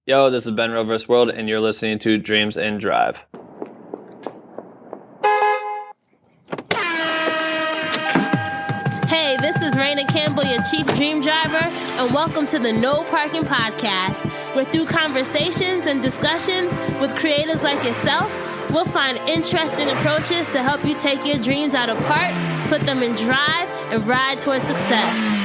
Yo, this is Ben Roverse World, and you're listening to Dreams and Drive. Hey, this is Raina Campbell, your Chief Dream Driver, and welcome to the No Parking Podcast, where through conversations and discussions with creatives like yourself, we'll find interesting approaches to help you take your dreams out of park, put them in drive, and ride towards success.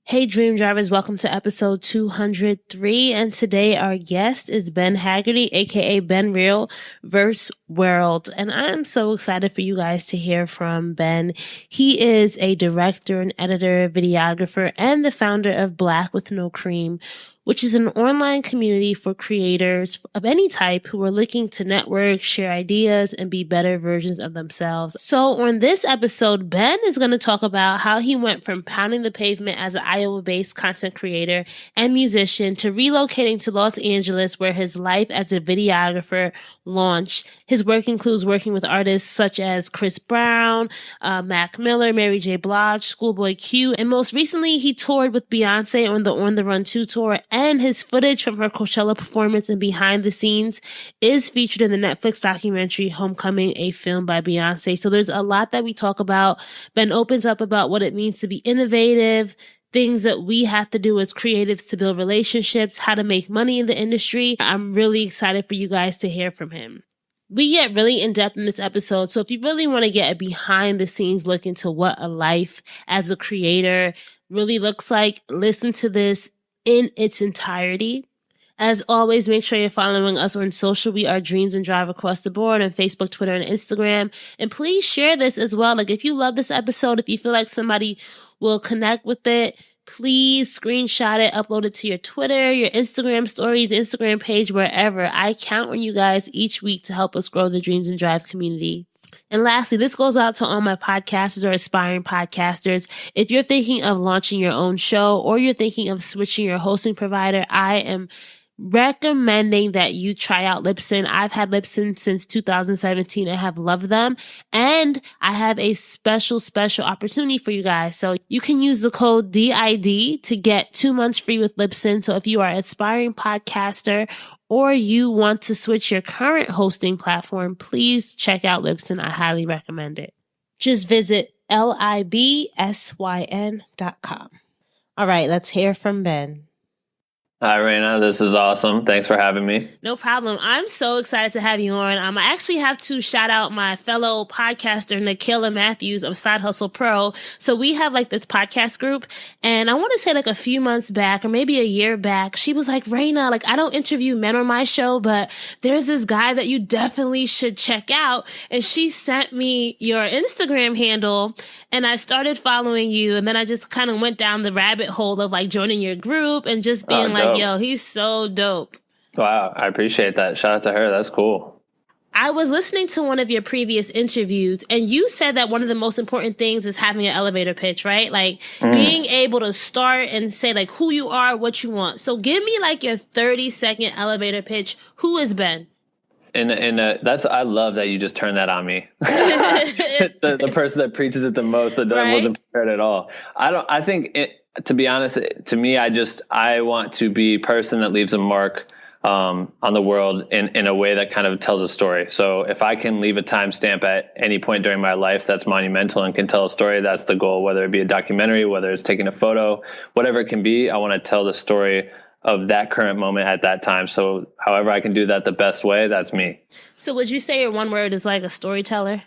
Hey, Dream Drivers, welcome to episode 203, and today our guest is Ben Hagarty, aka Ben Real Verse World, and I'm so excited for you guys to hear from Ben. He is a director and editor, videographer, and the founder of Black with No Cream, which is an online community for creators of any type who are looking to network, share ideas, and be better versions of themselves. So on this episode, Ben is going to talk about how he went from pounding the pavement as an Iowa-based content creator and musician to relocating to Los Angeles, where his life as a videographer launched. His work includes working with artists such as Chris Brown, Mac Miller, Mary J. Blige, Schoolboy Q, and most recently he toured with Beyonce on the On the Run 2 tour, and his footage from her Coachella performance and behind the scenes is featured in the Netflix documentary Homecoming, a film by Beyonce. So there's a lot that we talk about. Ben opens up about what it means to be innovative, things that we have to do as creatives to build relationships, how to make money in the industry. I'm really excited for you guys to hear from him. We get really in-depth in this episode, so if you really want to get a behind-the-scenes look into what a life as a creator really looks like, listen to this in its entirety. As always, make sure you're following us on social. We are Dreams and Drive across the board on Facebook, Twitter, and Instagram. And please share this as well. Like, if you love this episode, if you feel like somebody will connect with it, please screenshot it, upload it to your Twitter, your Instagram stories, Instagram page, wherever. I count on you guys each week to help us grow the Dreams and Drive community. And lastly, this goes out to all my podcasters or aspiring podcasters. If you're thinking of launching your own show or you're thinking of switching your hosting provider, I am recommending that you try out Libsyn. I've had Libsyn since 2017 and have loved them. And I have a special opportunity for you guys. So you can use the code DID to get 2 months free with Libsyn. So if you are an aspiring podcaster or you want to switch your current hosting platform, please check out Libsyn. I highly recommend it. Just visit libsyn.com. All right, let's hear from Ben. Hi, Raina. This is awesome. Thanks for having me. No problem. I'm so excited to have you on. I actually have to shout out my fellow podcaster, Nikhila Matthews of Side Hustle Pro. So we have like this podcast group, and I want to say like a few months back or maybe a year back, she was like, Raina, like I don't interview men on my show, but there's this guy that you definitely should check out. And she sent me your Instagram handle, and I started following you. And then I just kind of went down the rabbit hole of like joining your group and just being like, yo, he's so dope. Wow, I appreciate that. Shout out to her. That's cool. I was listening to one of your previous interviews, and you said that one of the most important things is having an elevator pitch, right? Like being able to start and say like who you are, what you want. So give me like your 30-second elevator pitch. Who is Ben? And that's, I love that you just turned that on me. the person that preaches it the most, that wasn't prepared at all. To be honest, to me, I want to be a person that leaves a mark on the world in a way that kind of tells a story. So if I can leave a timestamp at any point during my life that's monumental and can tell a story, that's the goal, whether it be a documentary, whether it's taking a photo, whatever it can be. I want to tell the story of that current moment at that time. So however I can do that the best way, that's me. So would you say your one word is like a storyteller?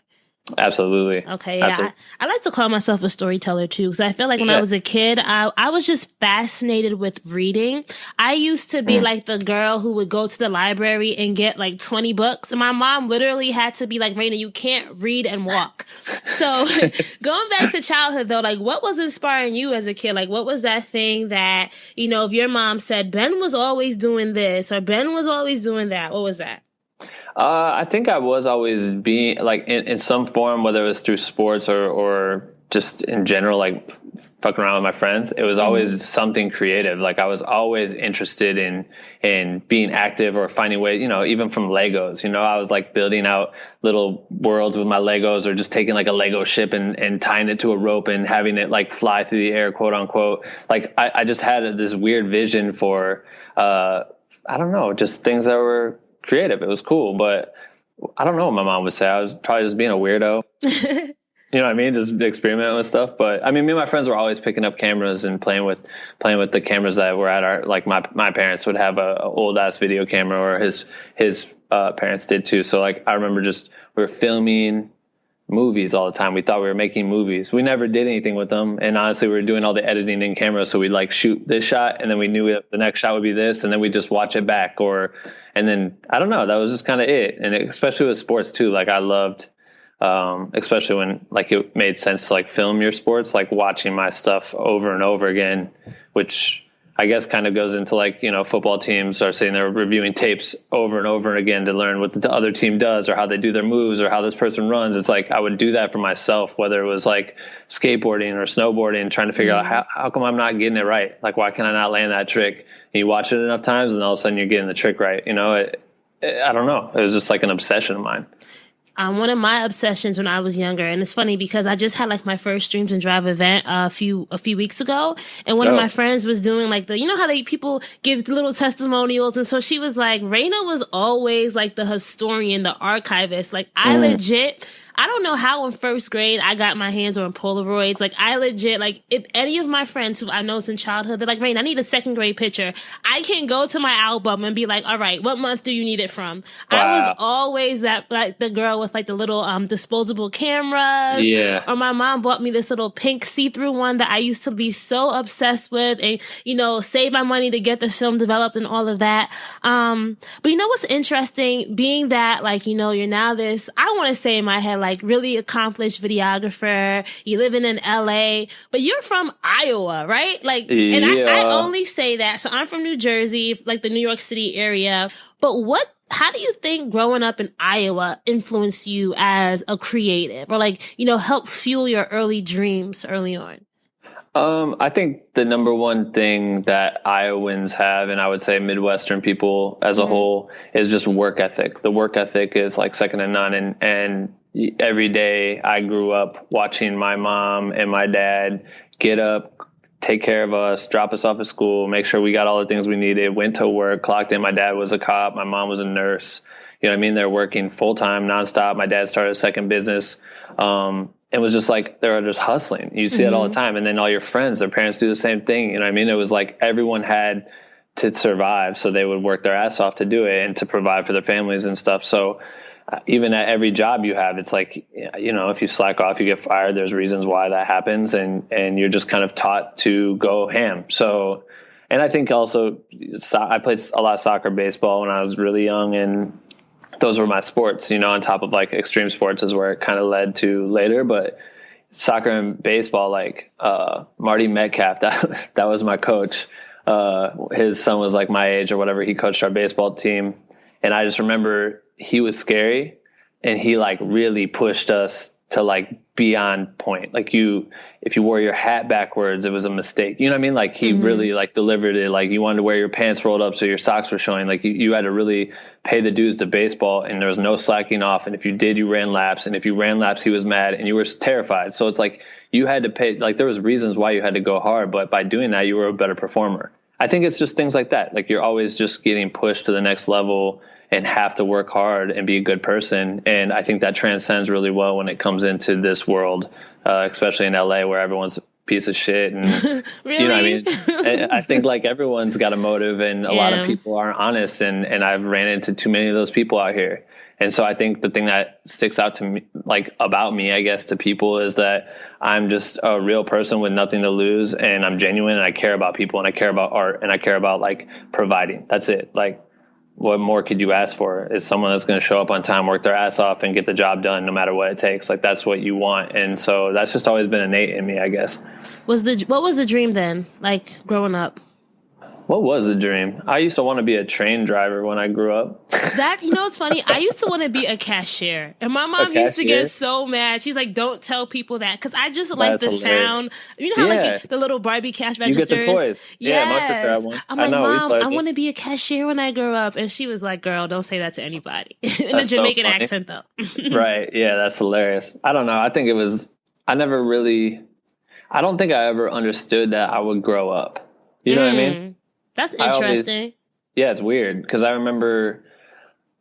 Absolutely. Okay, yeah. Absolutely. I like to call myself a storyteller too, because I feel like when I was a kid, I was just fascinated with reading. I used to be like the girl who would go to the library and get like 20 books. And my mom literally had to be like, Raina, you can't read and walk. So going back to childhood though, like what was inspiring you as a kid? Like what was that thing that, you know, if your mom said, Ben was always doing this or Ben was always doing that, what was that? I think I was always being like in some form, whether it was through sports or just in general, like fucking around with my friends, it was always something creative. Like I was always interested in being active or finding ways, even from Legos, I was like building out little worlds with my Legos, or just taking like a Lego ship and tying it to a rope and having it like fly through the air, quote unquote. Like I just had this weird vision for, I don't know, just things that were creative. It was cool, but I don't know what my mom would say. I was probably just being a weirdo. You know what I mean? Just experimenting with stuff. But I mean, me and my friends were always picking up cameras and playing with the cameras that were at our, like my parents would have a old ass video camera, or his parents did too. So like, I remember we were filming movies all the time. We thought we were making movies. We never did anything with them. And honestly, we were doing all the editing in camera. So we'd like shoot this shot, and then we knew the next shot would be this. And then we just watch it back, and then I don't know, that was just kind of it. And especially with sports too. Like I loved, especially when like it made sense to like film your sports, like watching my stuff over and over again, which I guess kind of goes into like, football teams are sitting there reviewing tapes over and over again to learn what the other team does, or how they do their moves, or how this person runs. It's like, I would do that for myself, whether it was like skateboarding or snowboarding, trying to figure out how come I'm not getting it right? Like, why can I not land that trick? And you watch it enough times and all of a sudden you're getting the trick right. I don't know. It was just like an obsession of mine. One of my obsessions when I was younger, and it's funny because I just had like my first Dreams and Drive event a few weeks ago, and one of my friends was doing like how people give little testimonials, and so she was like, Raina was always like the historian, the archivist. Like I legit, I don't know how in first grade I got my hands on Polaroids. Like I legit, like if any of my friends who I know in childhood, they're like, Raina, I need a second grade picture. I can go to my album and be like, all right, what month do you need it from? Wow. I was always that, like the girl with like the little disposable cameras. Yeah. Or my mom bought me this little pink see-through one that I used to be so obsessed with, and save my money to get the film developed and all of that. But what's interesting, being that like you're now this, I want to say in my head like really accomplished videographer. You living in LA, but you're from Iowa, right? Like, and I only say that. So I'm from New Jersey, like the New York City area. But how do you think growing up in Iowa influenced you as a creative, or like, help fuel your early dreams early on? I think the number one thing that Iowans have, and I would say Midwestern people as a whole, is just work ethic. The work ethic is like second to none. And every day I grew up watching my mom and my dad get up, take care of us, drop us off at school, make sure we got all the things we needed, went to work, clocked in. My dad was a cop. My mom was a nurse. You know what I mean? They're working full time, nonstop. My dad started a second business. It was just like, they were just hustling. You see it all the time. And then all your friends, their parents do the same thing. You know what I mean? It was like everyone had to survive. So they would work their ass off to do it and to provide for their families and stuff. So even at every job you have, it's like, if you slack off, you get fired. There's reasons why that happens. And you're just kind of taught to go ham. So, and I think also I played a lot of soccer, baseball when I was really young, and those were my sports, on top of like extreme sports is where it kind of led to later. But soccer and baseball, like Marty Metcalf, that was my coach. His son was like my age or whatever. He coached our baseball team. And I just remember he was scary, and he like really pushed us to like be on point. Like if you wore your hat backwards, it was a mistake. You know what I mean? Like he really like delivered it. Like you wanted to wear your pants rolled up so your socks were showing. Like you had to really pay the dues to baseball, and there was no slacking off. And if you did, you ran laps. And if you ran laps, he was mad, and you were terrified. So it's like you had to pay, like there was reasons why you had to go hard, but by doing that, you were a better performer. I think it's just things like that. Like you're always just getting pushed to the next level and have to work hard and be a good person. And I think that transcends really well when it comes into this world, especially in LA where everyone's a piece of shit. And really? You know what I mean? I think like everyone's got a motive, and a lot of people aren't honest. And I've ran into too many of those people out here. And so I think the thing that sticks out to me, like about me, I guess, to people is that I'm just a real person with nothing to lose, and I'm genuine, and I care about people, and I care about art, and I care about like providing. That's it. Like, what more could you ask for? Is someone that's going to show up on time, work their ass off, and get the job done no matter what it takes. Like that's what you want. And so that's just always been innate in me, I guess. What was the dream then, like growing up? What was the dream? I used to want to be a train driver when I grew up. It's funny. I used to want to be a cashier, and my mom used to get so mad. She's like, "Don't tell people that," because I just like the sound. You know how like the little Barbie cash registers. You get the toys. Yes. Yeah, my sister had one. I'm like, Mom, I want to be a cashier when I grow up, and she was like, "Girl, don't say that to anybody." In a Jamaican accent, though. Right? Yeah, that's hilarious. I don't know. I think it was. I don't think I ever understood that I would grow up. You know what I mean? That's interesting. It's weird because I remember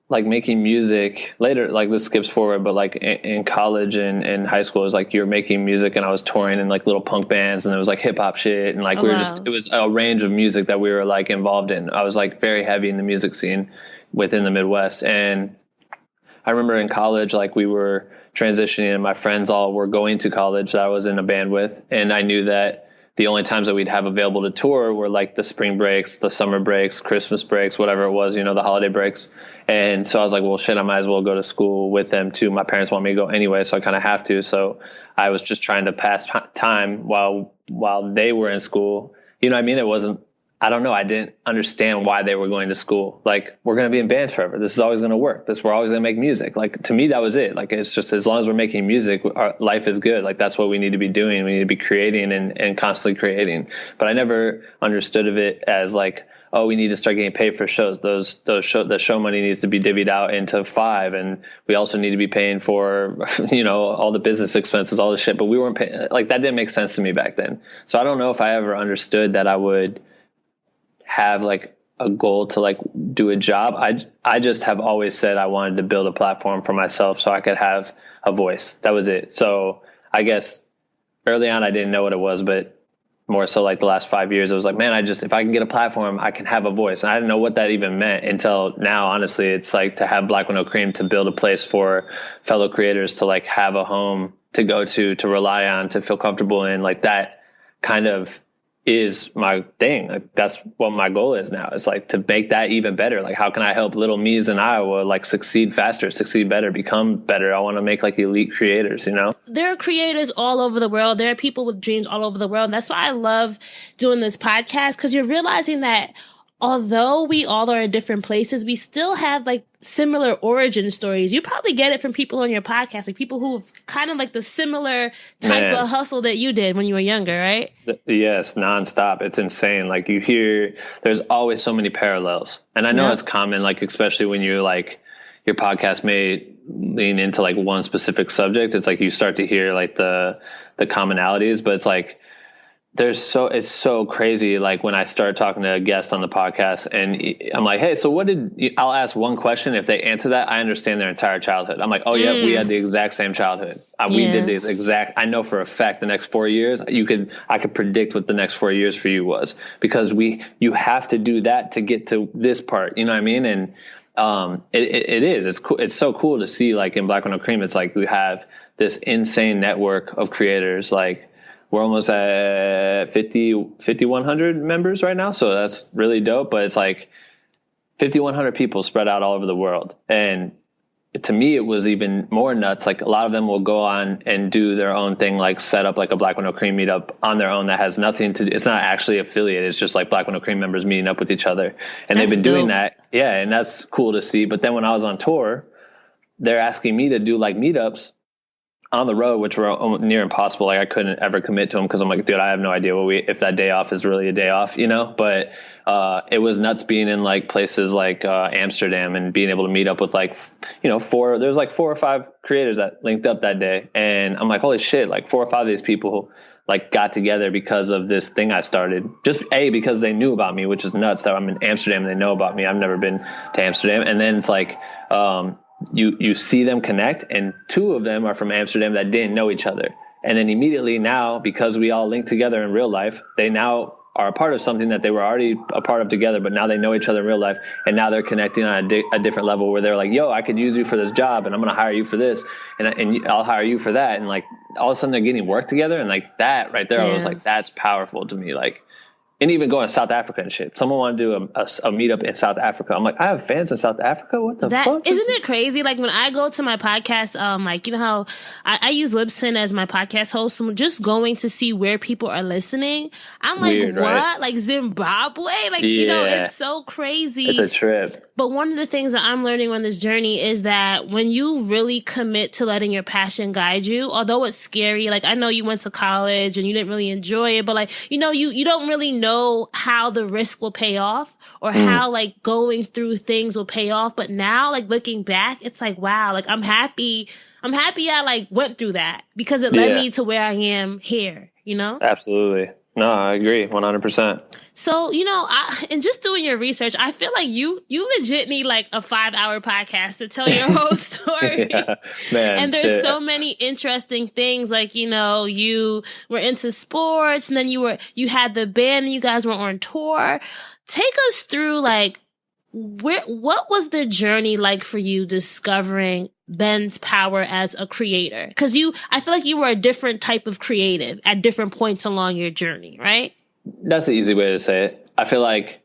like making music later, like this skips forward, but like in college and high school, it was like you're making music and I was touring in like little punk bands and it was like hip hop shit. And like it was a range of music that we were like involved in. I was like very heavy in the music scene within the Midwest. And I remember in college, like we were transitioning and my friends all were going to college that I was in a band with. And I knew that the only times that we'd have available to tour were like the spring breaks, the summer breaks, Christmas breaks, whatever it was, the holiday breaks. And so I was like, well, shit, I might as well go to school with them too. My parents want me to go anyway, so I kind of have to. So I was just trying to pass time while they were in school. You know what I mean? I don't know. I didn't understand why they were going to school. Like, we're going to be in bands forever. This is always going to work. We're always going to make music. Like, to me, that was it. Like, it's just as long as we're making music, our life is good. Like, that's what we need to be doing. We need to be creating and constantly creating. But I never understood of it as like, oh, we need to start getting paid for shows. The show money needs to be divvied out into 5. And we also need to be paying for, all the business expenses, all the shit. But we weren't paying, like, that didn't make sense to me back then. So I don't know if I ever understood that I would have like a goal to like do a job. I just have always said I wanted to build a platform for myself so I could have a voice. That was it. So I guess early on I didn't know what it was, but more so like the last 5 years, it was like, man, if I can get a platform, I can have a voice. And I didn't know what that even meant until now. Honestly, it's like to have Black with No Cream, to build a place for fellow creators to like have a home to go to rely on, to feel comfortable in. Like, that kind of is my thing. Like, that's what my goal is now. It's like to make that even better. Like, how can I help little me's in Iowa like succeed faster, succeed better, become better? I want to make like elite creators, There are creators all over the world. There are people with dreams all over the world. And that's why I love doing this podcast, because you're realizing that although we all are in different places, we still have like similar origin stories. You probably get it from people on your podcast, like people who have kind of like the similar type of hustle that you did when you were younger, right? Yes, nonstop. It's insane. Like, you hear, there's always so many parallels. And I know it's common, like, especially when you're like, your podcast may lean into like one specific subject. It's like you start to hear like the commonalities, but it's like, it's so crazy. Like, when I start talking to a guest on the podcast and I'm like, hey, so I'll ask one question. If they answer that, I understand their entire childhood. I'm like, oh yeah, we had the exact same childhood. We did this I know for a fact the next 4 years, I could predict what the next 4 years for you was, because you have to do that to get to this part. You know what I mean? And it's cool. It's so cool to see, like, in Black with No Cream, it's like we have this insane network of creators. Like, we're almost at 5,100 members right now. So that's really dope. But it's like 5,100 people spread out all over the world. And to me, it was even more nuts. Like, a lot of them will go on and do their own thing, like set up like a Black with No Cream meetup on their own that has nothing to do. It's not actually affiliated. It's just like Black with No Cream members meeting up with each other. And they've been doing that. Yeah. And that's cool to see. But then when I was on tour, they're asking me to do like meetups on the road, which were near impossible. Like, I couldn't ever commit to them because I'm like, dude, I have no idea if that day off is really a day off, But it was nuts being in like places like Amsterdam and being able to meet up with like, there's like 4 or 5 creators that linked up that day. And I'm like, holy shit, like 4 or 5 of these people like got together because of this thing I started. Just because they knew about me, which is nuts that I'm in Amsterdam and they know about me. I've never been to Amsterdam. And then it's like, you see them connect, and 2 of them are from Amsterdam that didn't know each other. And then immediately now, because we all linked together in real life, they now are a part of something that they were already a part of together, but now they know each other in real life. And now they're connecting on a different level where they're like, yo, I could use you for this job, and I'm going to hire you for this, and I'll hire you for that. And like, all of a sudden they're getting work together. And like that right there, I was like, that's powerful to me. Like, And even going to South Africa and shit. Someone wanted to do a meetup in South Africa. I'm like, I have fans in South Africa? What the fuck? Isn't it crazy? Like when I go to my podcast, like, you know how I use Libsyn as my podcast host. So just going to see where people are listening. I'm like, weird, what? Right? Like Zimbabwe? Like, you know, it's so crazy. It's a trip. But one of the things that I'm learning on this journey is that when you really commit to letting your passion guide you, although it's scary, like I know you went to college and you didn't really enjoy it, but like, you know, you don't really know how the risk will pay off or how like going through things will pay off. But now, like looking back, it's like, wow, like I'm happy I like went through that because it led me to where I am here, you know? Absolutely. No, I agree 100%. So, you know, and just doing your research, I feel like you legit need like a 5-hour podcast to tell your whole story. Yeah, man, and there's so many interesting things. Like, you know, you were into sports and then you had the band and you guys were on tour. Take us through like what was the journey like for you discovering Ben's power as a creator? Because I feel like you were a different type of creative at different points along your journey, right? That's an easy way to say it. I feel like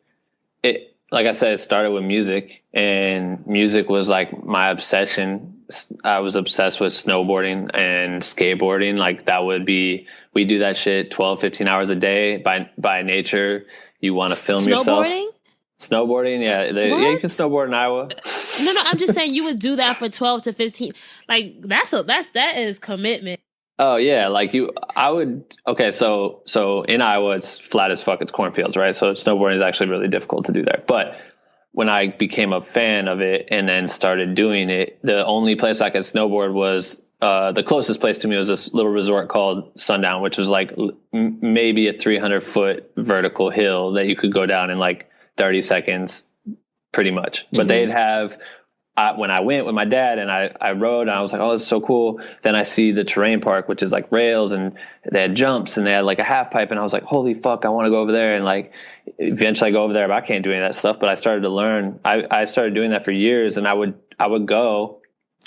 like I said, it started with music, and music was like my obsession. I was obsessed with snowboarding and skateboarding. Like we do that shit 12, 15 hours a day by nature. You want to film yourself. Snowboarding, yeah. You can snowboard in Iowa. No, I'm just saying you would do that for 12 to 15. Like that is commitment. Oh yeah, I would. Okay, so in Iowa it's flat as fuck. It's cornfields, right? So snowboarding is actually really difficult to do there. But when I became a fan of it and then started doing it, the only place I could snowboard was the closest place to me was this little resort called Sundown, which was like maybe a 300-foot vertical hill that you could go down in like 30 seconds, pretty much. But they'd have. When I went with my dad and I rode, and I was like, oh, that's so cool. Then I see the terrain park, which is like rails, and they had jumps and they had like a half pipe. And I was like, holy fuck, I want to go over there. And like, eventually I go over there, but I can't do any of that stuff. But I started to learn. I started doing that for years, and I would go.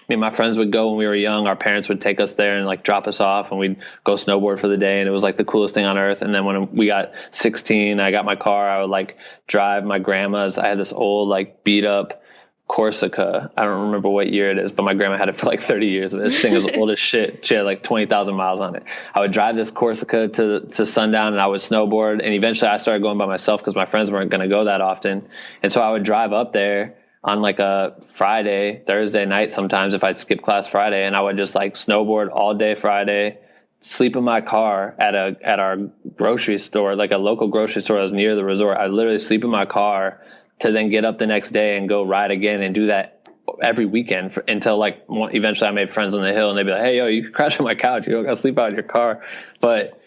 Me and my friends would go when we were young. Our parents would take us there and like drop us off, and we'd go snowboard for the day. And it was like the coolest thing on earth. And then when we got 16, I got my car. I would like drive my grandma's. I had this old like beat up Corsica. I don't remember what year it is, but my grandma had it for like 30 years. This thing was old as shit. She had like 20,000 miles on it. I would drive this Corsica to Sundown, and I would snowboard. And eventually I started going by myself because my friends weren't going to go that often. And so I would drive up there on like a Friday, Thursday night sometimes if I'd skip class Friday, and I would just like snowboard all day Friday, sleep in my car at our grocery store, like a local grocery store that was near the resort. I'd literally sleep in my car to then get up the next day and go ride again and do that every weekend until like eventually I made friends on the hill, and they'd be like, hey, yo, you can crash on my couch. You don't got to sleep out in your car. But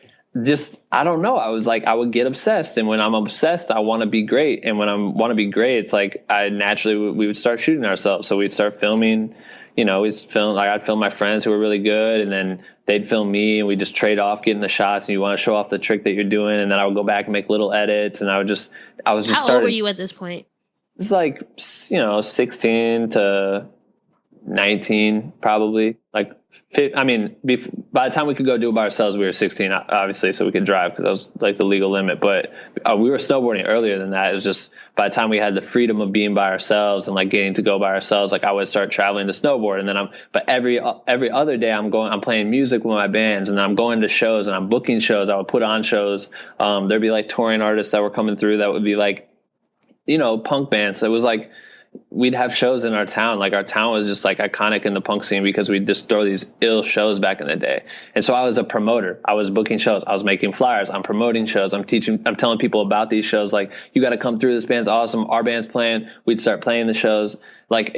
just, I don't know. I was like, I would get obsessed. And when I'm obsessed, I want to be great. And when I want to be great, it's like we would start shooting ourselves. So we'd start filming, you know, I'd film my friends who were really good, and then they'd film me, and we just trade off getting the shots, and you want to show off the trick that you're doing. And then I would go back and make little edits, and I was just How old were you at this point? It's like, you know, 16 to 19, probably. Like, I mean, by the time we could go do it by ourselves, we were 16, obviously, so we could drive because that was like the legal limit. But we were snowboarding earlier than that. It was just by the time we had the freedom of being by ourselves and like getting to go by ourselves, like I would start traveling to snowboard. And then but every other day I'm playing music with my bands, and I'm going to shows and I'm booking shows. I would put on shows. There'd be like touring artists that were coming through that would be like, you know, punk bands. It was like, we'd have shows in our town. Like our town was just like iconic in the punk scene because we'd just throw these ill shows back in the day. And so I was a promoter. I was booking shows. I was making flyers. I'm promoting shows. I'm telling people about these shows. Like, you got to come through. This band's awesome. Our band's playing. We'd start playing the shows. Like,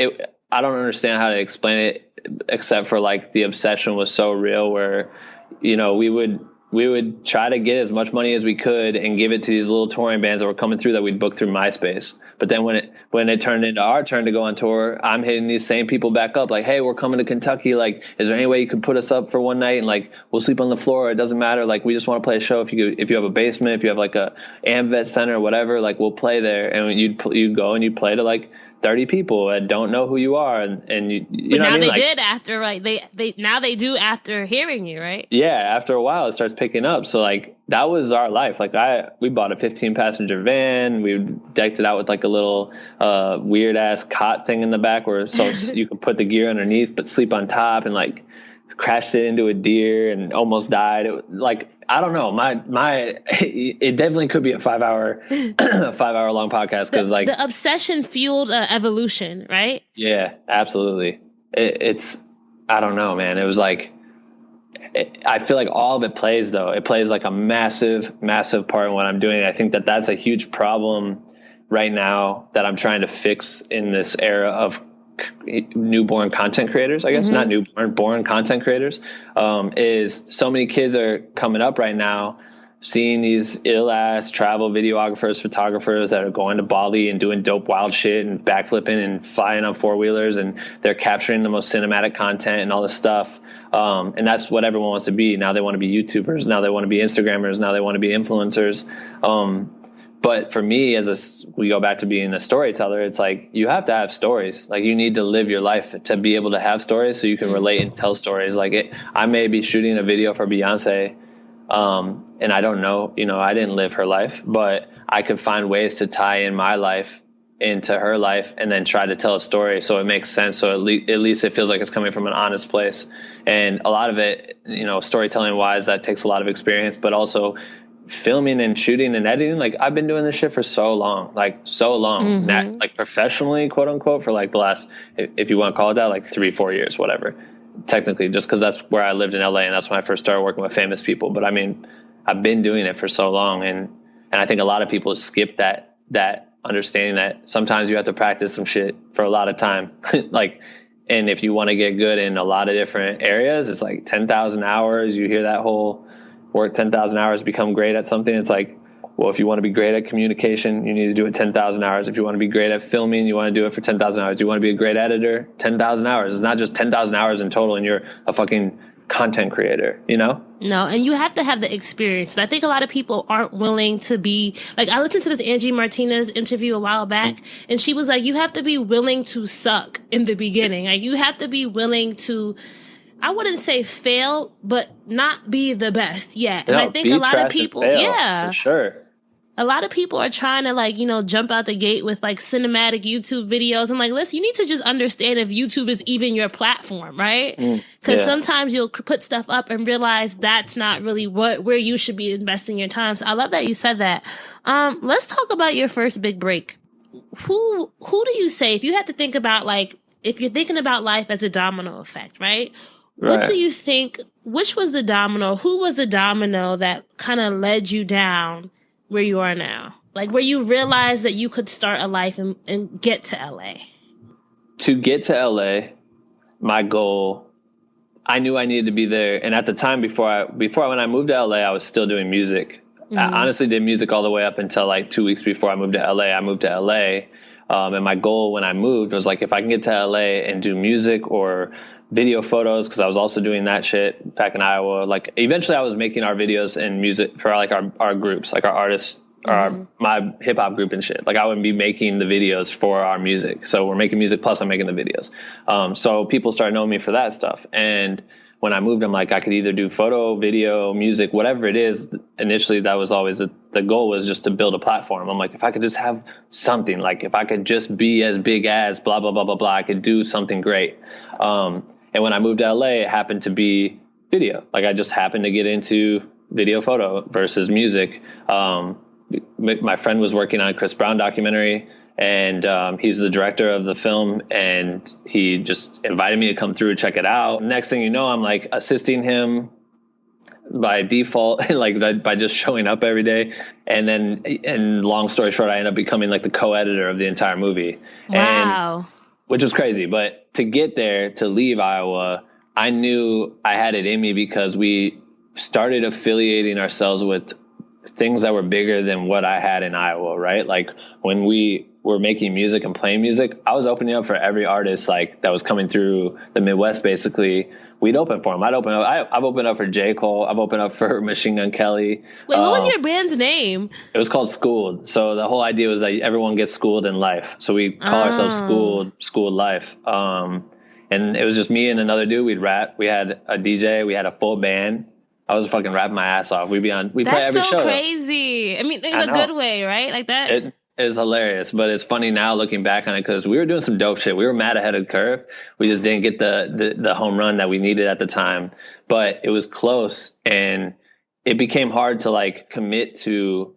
I don't understand how to explain it except for like the obsession was so real where, you know, we would try to get as much money as we could and give it to these little touring bands that were coming through that we'd book through MySpace. But then when it turned into our turn to go on tour, I'm hitting these same people back up like, hey, we're coming to Kentucky. Like, is there any way you could put us up for one night? And like, we'll sleep on the floor. It doesn't matter. Like, we just want to play a show. If you have a basement, if you have like a AmVet center or whatever, like we'll play there. And you'd go and you'd play to like 30 people that don't know who you are. And you but know now what I mean? They like, did after, right? Now they do after hearing you, right? Yeah. After a while, it starts picking up. So like, that was our life. Like we bought a 15-passenger van. We decked it out with like a little weird ass cot thing in the back so you could put the gear underneath, but sleep on top, and like crashed it into a deer and almost died. Like, I don't know, it definitely could be a 5-hour long podcast. Cause like the obsession fueled evolution, right? Yeah, absolutely. It's, I don't know, man. It was like, I feel like all of it plays, though. It plays like a massive, massive part in what I'm doing. I think that that's a huge problem right now that I'm trying to fix in this era of newborn content creators, I guess, not newborn, born content creators, is so many kids are coming up right now seeing these ill-ass travel videographers, photographers that are going to Bali and doing dope wild shit and backflipping and flying on four-wheelers, and they're capturing the most cinematic content and all this stuff. And that's what everyone wants to be. Now they want to be YouTubers. Now they want to be Instagrammers. Now they want to be influencers. But for me, we go back to being a storyteller, it's like, you have to have stories. Like, you need to live your life to be able to have stories so you can relate and tell stories. Like, I may be shooting a video for Beyonce, and I don't know, I didn't live her life, but I could find ways to tie in my life into her life and then try to tell a story so it makes sense. So at least it feels like it's coming from an honest place. And a lot of it, storytelling wise, that takes a lot of experience, but also filming and shooting and editing. Like, I've been doing this shit for so long, like professionally, quote unquote, for like the last, if you want to call it that, like 3-4 years, whatever, technically, just because that's where I lived in LA and that's when I first started working with famous people. But I mean, I've been doing it for so long, and I think a lot of people skip that understanding that sometimes you have to practice some shit for a lot of time. Like, and if you want to get good in a lot of different areas, it's like 10,000 hours. You hear that whole work 10,000 hours, become great at something. It's like, well, if you want to be great at communication, you need to do it 10,000 hours. If you want to be great at filming, you want to do it for 10,000 hours. You want to be a great editor, 10,000 hours. It's not just 10,000 hours in total and you're a fucking content creator, No, and you have to have the experience. And I think a lot of people aren't willing to be, like, I listened to this Angie Martinez interview a while back, and she was like, you have to be willing to suck in the beginning. Like, you have to be willing to, I wouldn't say fail, but not be the best yet. And I think a lot of people, for sure. A lot of people are trying to, jump out the gate with like cinematic YouTube videos. I'm like, listen, you need to just understand if YouTube is even your platform, right? Because sometimes you'll put stuff up and realize that's not really where you should be investing your time. So I love that you said that. Let's talk about your first big break. Who do you say, if you had to think about, like, if you're thinking about life as a domino effect, right? What do you think, which was the domino, who was the domino that kind of led you down where you are now? Like, where you realized that you could start a life and get to LA? To get to LA, my goal, I knew I needed to be there. And at the time when I moved to LA, I was still doing music. I honestly did music all the way up until like 2 weeks before I moved to LA. I moved to LA. And my goal when I moved was like, if I can get to LA and do music or video photos, because I was also doing that shit back in Iowa. Like, eventually I was making our videos and music for like our groups, like our artists, my hip hop group and shit. Like, I would be making the videos for our music. So we're making music plus I'm making the videos. So people started knowing me for that stuff. And when I moved, I'm like, I could either do photo, video, music, whatever it is. Initially, that was always the goal, was just to build a platform. I'm like, if I could just have something, like if I could just be as big as blah, blah, blah, blah, blah, I could do something great. And when I moved to LA, it happened to be video. Like, I just happened to get into video photo versus music. My friend was working on a Chris Brown documentary, and he's the director of the film, and he just invited me to come through and check it out. Next thing you know, I'm like assisting him by default, like by just showing up every day. And long story short, I ended up becoming like the co-editor of the entire movie. Wow. Which was crazy. But to get there, to leave Iowa, I knew I had it in me because we started affiliating ourselves with things that were bigger than what I had in Iowa, right? Like, when we were making music and playing music, I was opening up for every artist like that was coming through the Midwest. Basically, we'd open for them. I've opened up for J. Cole. I've opened up for Machine Gun Kelly. Wait, what was your band's name? It was called Schooled. So the whole idea was that everyone gets schooled in life. So we call ourselves Schooled Life. And it was just me and another dude. We'd rap. We had a DJ. We had a full band. I was fucking rapping my ass off. We play every show. That's so crazy. I mean, in a good way, right? Like that. It is hilarious, but it's funny now looking back on it because we were doing some dope shit. We were mad ahead of the curve. We just didn't get the home run that we needed at the time, but it was close, and it became hard to like commit to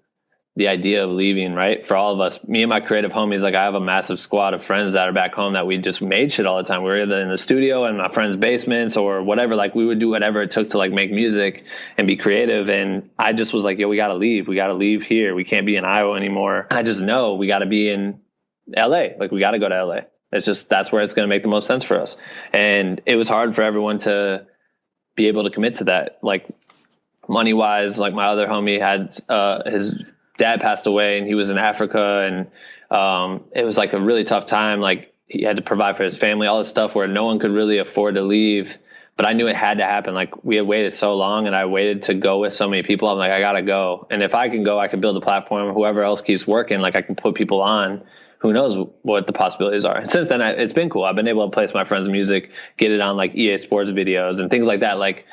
the idea of leaving, right? For all of us, me and my creative homies, like I have a massive squad of friends that are back home that we just made shit all the time. We were either in the studio in my friends' basements or whatever. Like we would do whatever it took to like make music and be creative. And I just was like, yo, we got to leave. We got to leave here. We can't be in Iowa anymore. I just know we got to be in LA. Like we got to go to LA. That's where it's going to make the most sense for us. And it was hard for everyone to be able to commit to that. Like money wise, like my other homie had his dad passed away and he was in Africa, and it was like a really tough time. Like he had to provide for his family, all this stuff where no one could really afford to leave. But I knew it had to happen. Like we had waited so long, and I waited to go with so many people. I'm like, I gotta go. And if I can go, I can build a platform. Whoever else keeps working, like I can put people on. Who knows what the possibilities are. And since then, it's been cool. I've been able to place my friends' music, get it on like EA Sports videos and things like that, like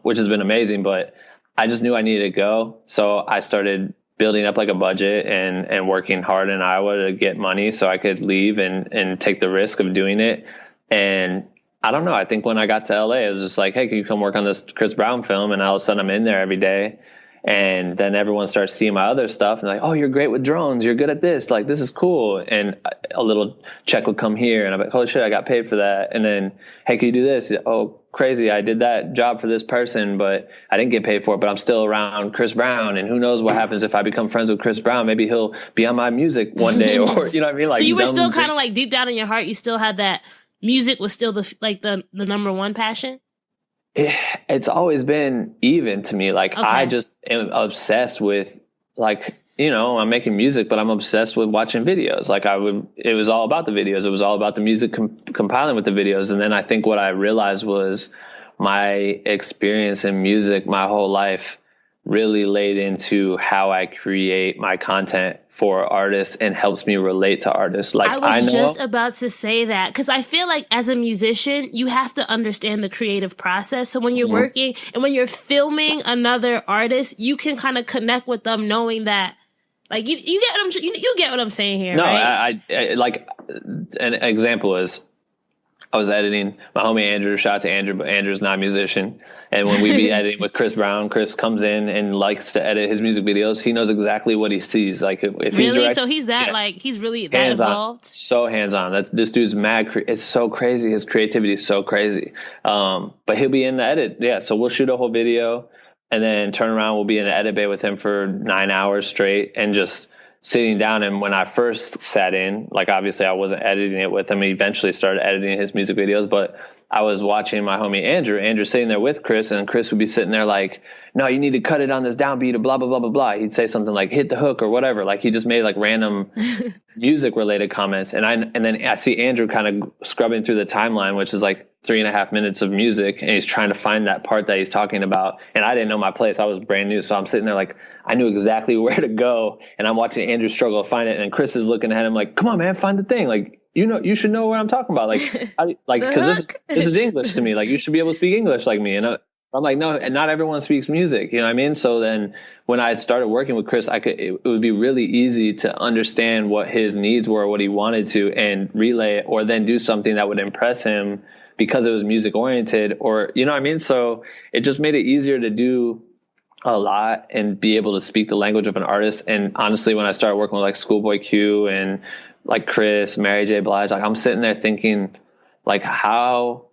which has been amazing. But I just knew I needed to go, so I started building up like a budget and working hard in Iowa to get money so I could leave and take the risk of doing it. And I don't know, I think when I got to LA, it was just like, hey, can you come work on this Chris Brown film? And all of a sudden I'm in there every day. And then everyone starts seeing my other stuff and like, oh, you're great with drones. You're good at this. Like, this is cool. And a little check would come here and I'm like, holy shit, I got paid for that. And then, hey, can you do this? Oh, crazy. I did that job for this person, but I didn't get paid for it, but I'm still around Chris Brown. And who knows what happens if I become friends with Chris Brown? Maybe he'll be on my music one day, or, you know what I mean? Like, so you were still kind of like deep down in your heart, you still had that music was still the number one passion? It's always been even to me. Like, okay. I just am obsessed with, like, you know, I'm making music, but I'm obsessed with watching videos. Like it was all about the videos. It was all about the music compiling with the videos. And then I think what I realized was my experience in music my whole life really laid into how I create my content for artists and helps me relate to artists. Like I was just about to say that, because I feel like as a musician, you have to understand the creative process. So when you're working and when you're filming another artist, you can kind of connect with them knowing that, like, you get what I'm saying here. No, right? I like an example is I was editing my homie Andrew. Shout out to Andrew, but Andrew's not a musician. And when we be editing with Chris Brown, Chris comes in and likes to edit his music videos. He knows exactly what he sees. Like if really, he's so he's that like he's really that involved. So hands on. This dude's mad. It's so crazy. His creativity is so crazy. But he'll be in the edit. Yeah. So we'll shoot a whole video and then turn around. We'll be in the edit bay with him for 9 hours straight and just sitting down. And when I first sat in, like obviously I wasn't editing it with him. He eventually started editing his music videos, but I was watching my homie Andrew sitting there with Chris, and Chris would be sitting there like, no, you need to cut it on this downbeat or blah, blah, blah, blah, blah. He'd say something like hit the hook or whatever. Like he just made like random music related comments. And then I see Andrew kind of scrubbing through the timeline, which is like 3.5 minutes of music. And he's trying to find that part that he's talking about. And I didn't know my place. I was brand new. So I'm sitting there like, I knew exactly where to go. And I'm watching Andrew struggle to find it. And Chris is looking at him like, come on, man, find the thing. Like, you know, you should know what I'm talking about. Like, because this is English to me. Like, you should be able to speak English like me. And I'm like, no, and not everyone speaks music. You know what I mean? So then when I started working with Chris, it would be really easy to understand what his needs were, what he wanted to, and relay it, or then do something that would impress him because it was music oriented, or, you know what I mean? So it just made it easier to do a lot and be able to speak the language of an artist. And honestly, when I started working with like Schoolboy Q and like Chris, Mary J. Blige, like I'm sitting there thinking, like, how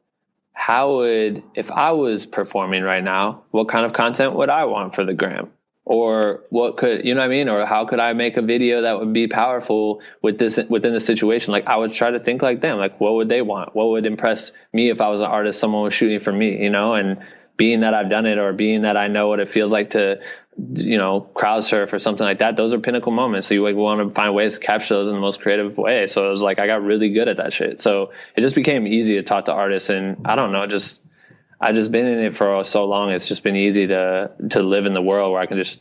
would, if I was performing right now, what kind of content would I want for the gram? Or what could, you know what I mean? Or how could I make a video that would be powerful with this within the situation? Like I would try to think like them, like what would they want? What would impress me if I was an artist, someone was shooting for me, you know? And being that I've done it, or being that I know what it feels like to crowd surf or something like that. Those are pinnacle moments. So you want to find ways to capture those in the most creative way. So it was like, I got really good at that shit. So it just became easy to talk to artists. And I don't know, I've just been in it for so long. It's just been easy to live in the world where I can just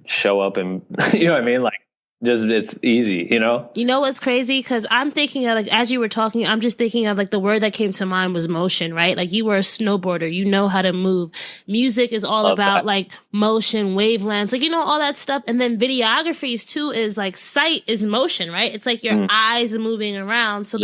show up and, you know what I mean? Like, just, it's easy, You know what's crazy? Because I'm thinking of, like, as you were talking, I'm just thinking of, like, the word that came to mind was motion, right? Like, you were a snowboarder, you know how to move. Music is all about like motion, wavelengths, like, all that stuff. And then videographies too is like sight is motion, right? It's like your eyes are moving around. So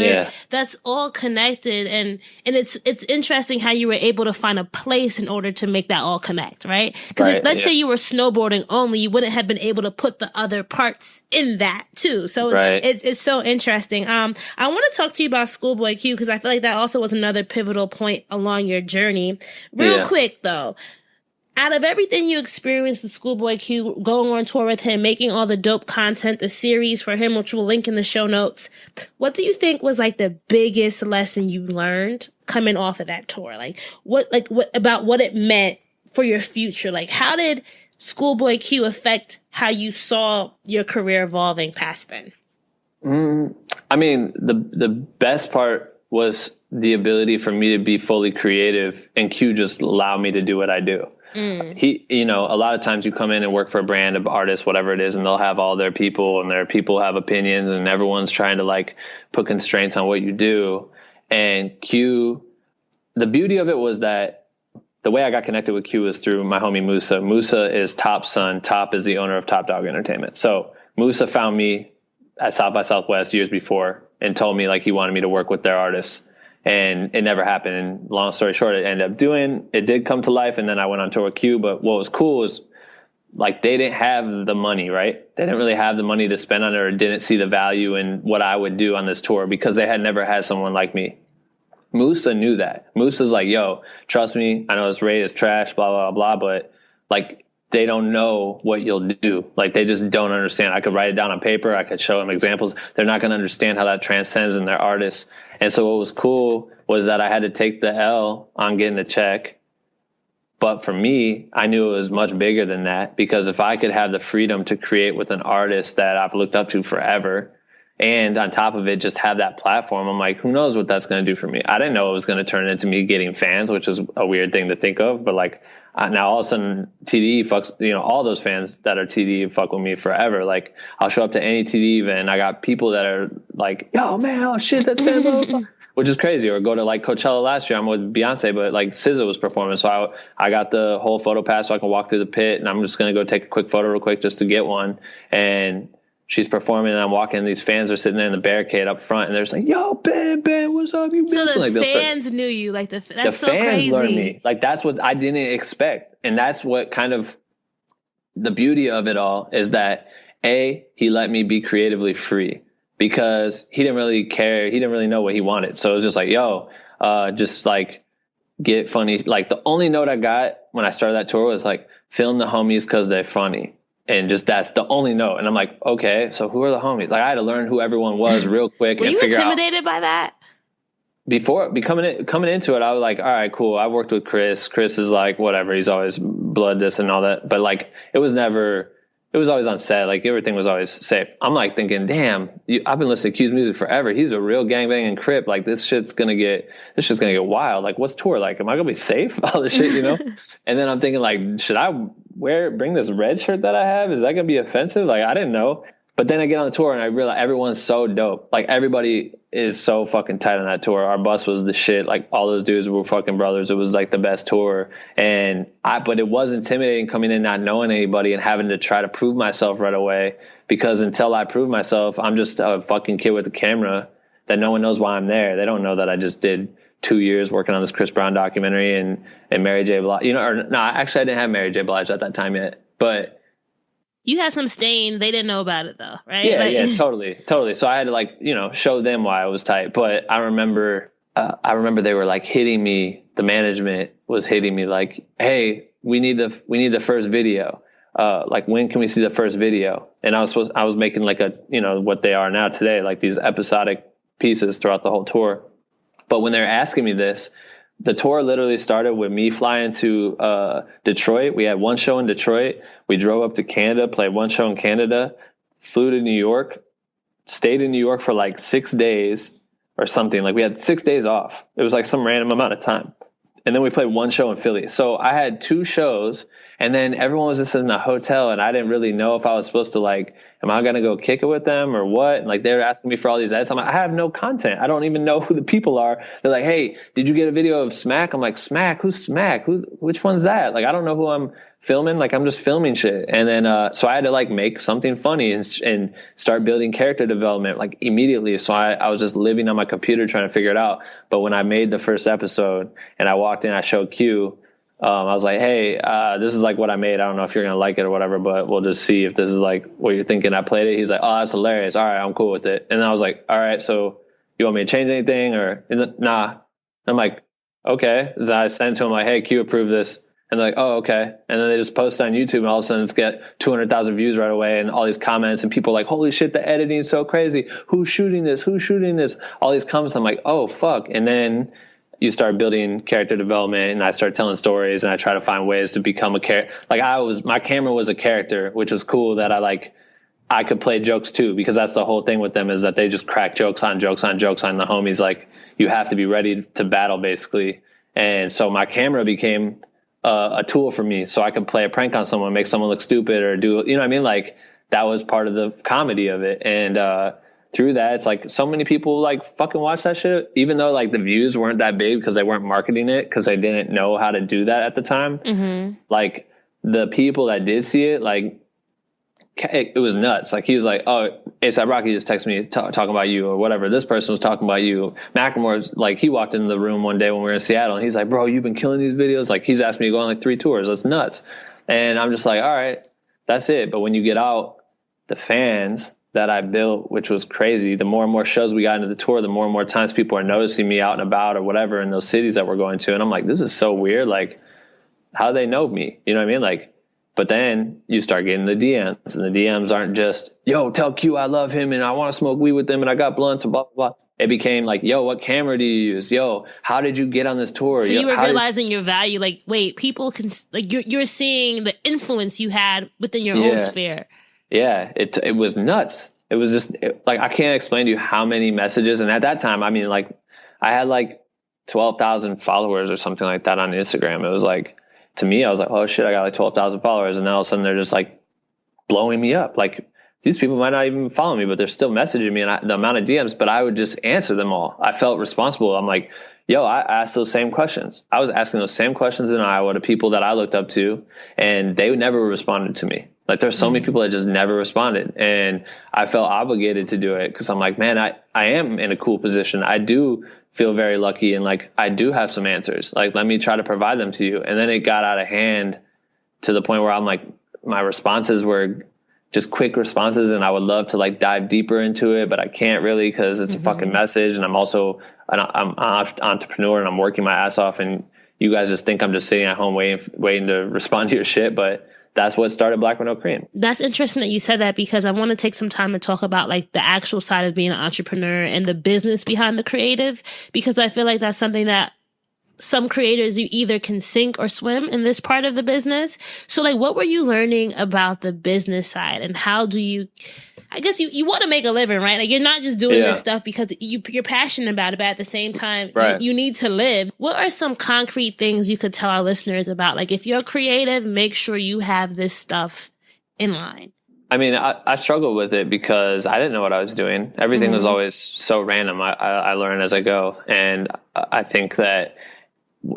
that's all connected. And it's interesting how you were able to find a place in order to make that all connect, right? Because let's say you were snowboarding only, you wouldn't have been able to put the other parts in that too. So it's so interesting. I want to talk to you about Schoolboy Q because I feel like that also was another pivotal point along your journey. Real quick though, out of everything you experienced with Schoolboy Q, going on tour with him, making all the dope content, the series for him, which we'll link in the show notes, what do you think was like the biggest lesson you learned coming off of that tour? What about what it meant for your future? Like, how did Schoolboy Q affect how you saw your career evolving past then? I mean, the best part was the ability for me to be fully creative, and Q just allow me to do what I do. He, a lot of times you come in and work for a brand of artists, whatever it is, and they'll have all their people, and their people have opinions, and everyone's trying to like put constraints on what you do. And Q, the beauty of it was that the way I got connected with Q was through my homie Musa. Musa is Top's son. Top is the owner of Top Dog Entertainment. So Musa found me at South by Southwest years before and told me like he wanted me to work with their artists, and it never happened. And long story short, it did come to life. And then I went on tour with Q. But what was cool was like, they didn't have the money, right? They didn't really have the money to spend on it, or didn't see the value in what I would do on this tour because they had never had someone like me. Musa knew that. Musa's like, yo, trust me, I know this rate is trash, blah, blah, blah, but like, they don't know what you'll do. Like, they just don't understand. I could write it down on paper. I could show them examples. They're not going to understand how that transcends in their artists. And so what was cool was that I had to take the L on getting the check. But for me, I knew it was much bigger than that, because if I could have the freedom to create with an artist that I've looked up to forever, and on top of it, just have that platform, I'm like, who knows what that's going to do for me? I didn't know it was going to turn into me getting fans, which is a weird thing to think of. But like, now all of a sudden TDE fucks, all those fans that are TDE fuck with me forever. Like, I'll show up to any TDE event and I got people that are like, yo man, oh shit, that's fans. Which is crazy. Or go to like Coachella last year. I'm with Beyonce, but like SZA was performing. So I got the whole photo pass so I can walk through the pit, and I'm just going to go take a quick photo real quick just to get one. And she's performing, and I'm walking, and these fans are sitting there in the barricade up front, and they're just like, yo, Ben, what's up? You so the like, fans knew you. Like, that's the so fans crazy. learned me. Like, that's what I didn't expect. And that's what kind of the beauty of it all is that, A, he let me be creatively free, because he didn't really care. He didn't really know what he wanted. So it was just like, yo, just like get funny. Like, the only note I got when I started that tour was like, film the homies because they're funny. And just, that's the only note. And I'm like, okay, so who are the homies? Like, I had to learn who everyone was real quick. Were and you figure intimidated by that? Before coming into it, I was like, all right, cool. I worked with Chris. Chris is like, whatever. He's always blood this and all that. But like, it was always on set. Like, everything was always safe. I'm like thinking, damn, I've been listening to Q's music forever. He's a real gangbanging Crip. Like, this shit's gonna get wild. Like, what's tour like? Am I gonna be safe? All this shit, And then I'm thinking, like, should I bring this red shirt that I have? Is that gonna be offensive? Like, I didn't know. But then I get on the tour and I realize everyone's so dope. Like, everybody is so fucking tight on that tour. Our bus was the shit. Like, all those dudes were fucking brothers. It was like the best tour. But it was intimidating coming in not knowing anybody and having to try to prove myself right away, because until I prove myself, I'm just a fucking kid with a camera that no one knows why I'm there. They don't know that I just did 2 years working on this Chris Brown documentary and Mary J. Blige. Actually I didn't have Mary J. Blige at that time yet, but you had some stain. They didn't know about it though, right? Yeah, totally. So I had to show them why I was tight. But I remember they were like hitting me. The management was hitting me like, hey, we need the first video. Like, when can we see the first video? And I was making like what they are now today, like these episodic pieces throughout the whole tour. But when they're asking me this, the tour literally started with me flying to Detroit. We had one show in Detroit. We drove up to Canada, played one show in Canada, flew to New York, stayed in New York for like 6 days or something. Like we had 6 days off. It was like some random amount of time. And then we played one show in Philly. So I had 2 shows, and then everyone was just in a hotel, and I didn't really know if I was supposed to, like, am I going to go kick it with them or what? And like, they were asking me for all these edits. I'm like, I have no content. I don't even know who the people are. They're like, hey, did you get a video of Smack? I'm like, Smack? Who's Smack? Which one's that? Like, I don't know who I'm filming. Like, I'm just filming shit. And then, so I had to like make something funny and start building character development like immediately. So I was just living on my computer trying to figure it out. But when I made the first episode and I walked in, I showed Q, I was like, hey, this is like what I made. I don't know if you're going to like it or whatever, but we'll just see if this is like what you're thinking. I played it. He's like, oh, that's hilarious. All right, I'm cool with it. And I was like, all right, so you want me to change anything or nah? I'm like, okay. So I sent to him like, hey, Q approved this. And they're like, oh, okay. And then they just post on YouTube, and all of a sudden it's get 200,000 views right away, and all these comments, and people are like, holy shit, the editing is so crazy. Who's shooting this? Who's shooting this? All these comments. I'm like, oh, fuck. And then you start building character development, and I start telling stories, and I try to find ways to become a character. Like my camera was a character, which was cool that I could play jokes too, because that's the whole thing with them, is that they just crack jokes on jokes on jokes on the homies. Like, you have to be ready to battle basically. And so my camera became a tool for me, so I could play a prank on someone, make someone look stupid, or do, you know what I mean? Like, that was part of the comedy of it. And through that, it's like so many people like fucking watch that shit, even though like the views weren't that big because they weren't marketing it, because they didn't know how to do that at the time. Mm-hmm. Like, the people that did see it, like, it was nuts. Like, he was like, oh, A$AP Rocky just texted me talking about you, or whatever. This person was talking about you. Macklemore's like, he walked into the room one day when we were in Seattle, and he's like, bro, you've been killing these videos. Like, he's asked me to go on like 3 tours. That's nuts. And I'm just like, all right, that's it. But when you get out, the fans that I built, which was crazy, the more and more shows we got into the tour, the more and more times people are noticing me out and about or whatever in those cities that we're going to. And I'm like, this is so weird. Like, how do they know me? You know what I mean? Like, but then you start getting the DMs, and the DMs aren't just, yo, tell Q I love him and I want to smoke weed with him and I got blunts and blah, blah, blah. It became like, yo, what camera do you use? Yo, how did you get on this tour? So yo, you were realizing your value. Like, wait, people can, like, you're seeing the influence you had within your own sphere. Yeah, it was nuts. It was just like, I can't explain to you how many messages. And at that time, I mean, like, I had like 12,000 followers or something like that on Instagram. It was like, to me, I was like, oh shit, I got like 12,000 followers. And then all of a sudden they're just like blowing me up. Like, these people might not even follow me, but they're still messaging me, and the amount of DMs, but I would just answer them all. I felt responsible. I'm like, yo, I asked those same questions. I was asking those same questions in Iowa to people that I looked up to, and they never responded to me. Like, there's so many people that just never responded, and I felt obligated to do it, because I'm like, man, I am in a cool position. I do feel very lucky, and like, I do have some answers. Like, let me try to provide them to you. And then it got out of hand to the point where I'm like, my responses were just quick responses, and I would love to like dive deeper into it, but I can't really, because it's a fucking message, and I'm also I'm an entrepreneur, and I'm working my ass off, and you guys just think I'm just sitting at home waiting to respond to your shit, but that's what started Black with No Cream. That's interesting that you said that, because I want to take some time to talk about like the actual side of being an entrepreneur and the business behind the creative, because I feel like that's something that some creators, you either can sink or swim in this part of the business. So like, what were you learning about the business side, and how do you, I guess you want to make a living, right? Like, you're not just doing this stuff because you're passionate about it, but at the same time, you need to live. What are some concrete things you could tell our listeners about, like, if you're creative, make sure you have this stuff in line? I mean, I struggled with it because I didn't know what I was doing. Everything was always so random. I learn as I go. And I think that,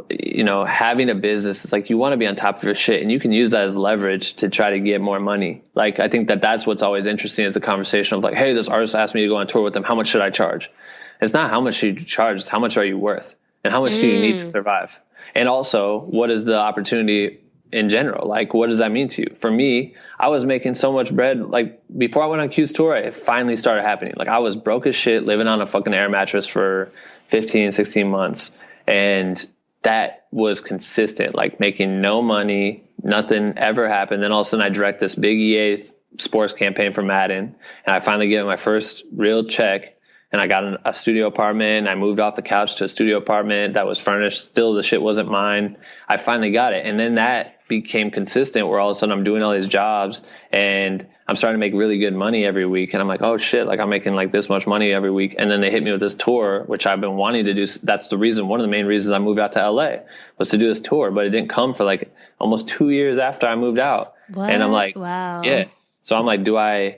you know, having a business, it's like, you want to be on top of your shit, and you can use that as leverage to try to get more money. Like, I think that that's what's always interesting, is the conversation of like, hey, this artist asked me to go on tour with them. How much should I charge? It's not how much should you charge. It's how much are you worth, and how much do you need to survive? And also, what is the opportunity in general? Like, what does that mean to you? For me, I was making so much bread. Like, before I went on Q's tour, it finally started happening. Like, I was broke as shit, living on a fucking air mattress for 15, 16 months. And that was consistent, like making no money, nothing ever happened. Then all of a sudden I direct this big EA sports campaign for Madden, and I finally get my first real check. and I got a studio apartment. I moved off the couch to a studio apartment that was furnished. Still, the shit wasn't mine. I finally got it. And then that became consistent where all of a sudden I'm doing all these jobs and I'm starting to make really good money every week. And I'm like, oh shit, like I'm making like this much money every week. And then they hit me with this tour, which I've been wanting to do. That's the reason, one of the main reasons I moved out to LA was to do this tour, but it didn't come for like almost 2 years after I moved out. What? And I'm like, wow. Yeah. So I'm like, do I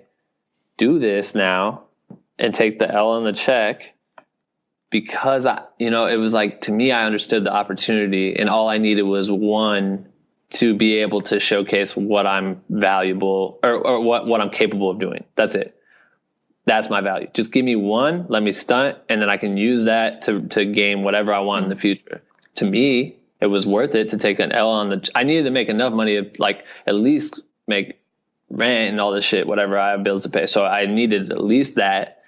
do this now and take the L on the check? Because it was like, to me, I understood the opportunity and all I needed was one, to be able to showcase what I'm valuable or what I'm capable of doing. That's it. That's my value. Just give me one, let me stunt, and then I can use that to gain whatever I want in the future. To me, it was worth it to take an L I needed to make enough money to like at least make rent and all this shit, whatever I have bills to pay. So I needed at least that,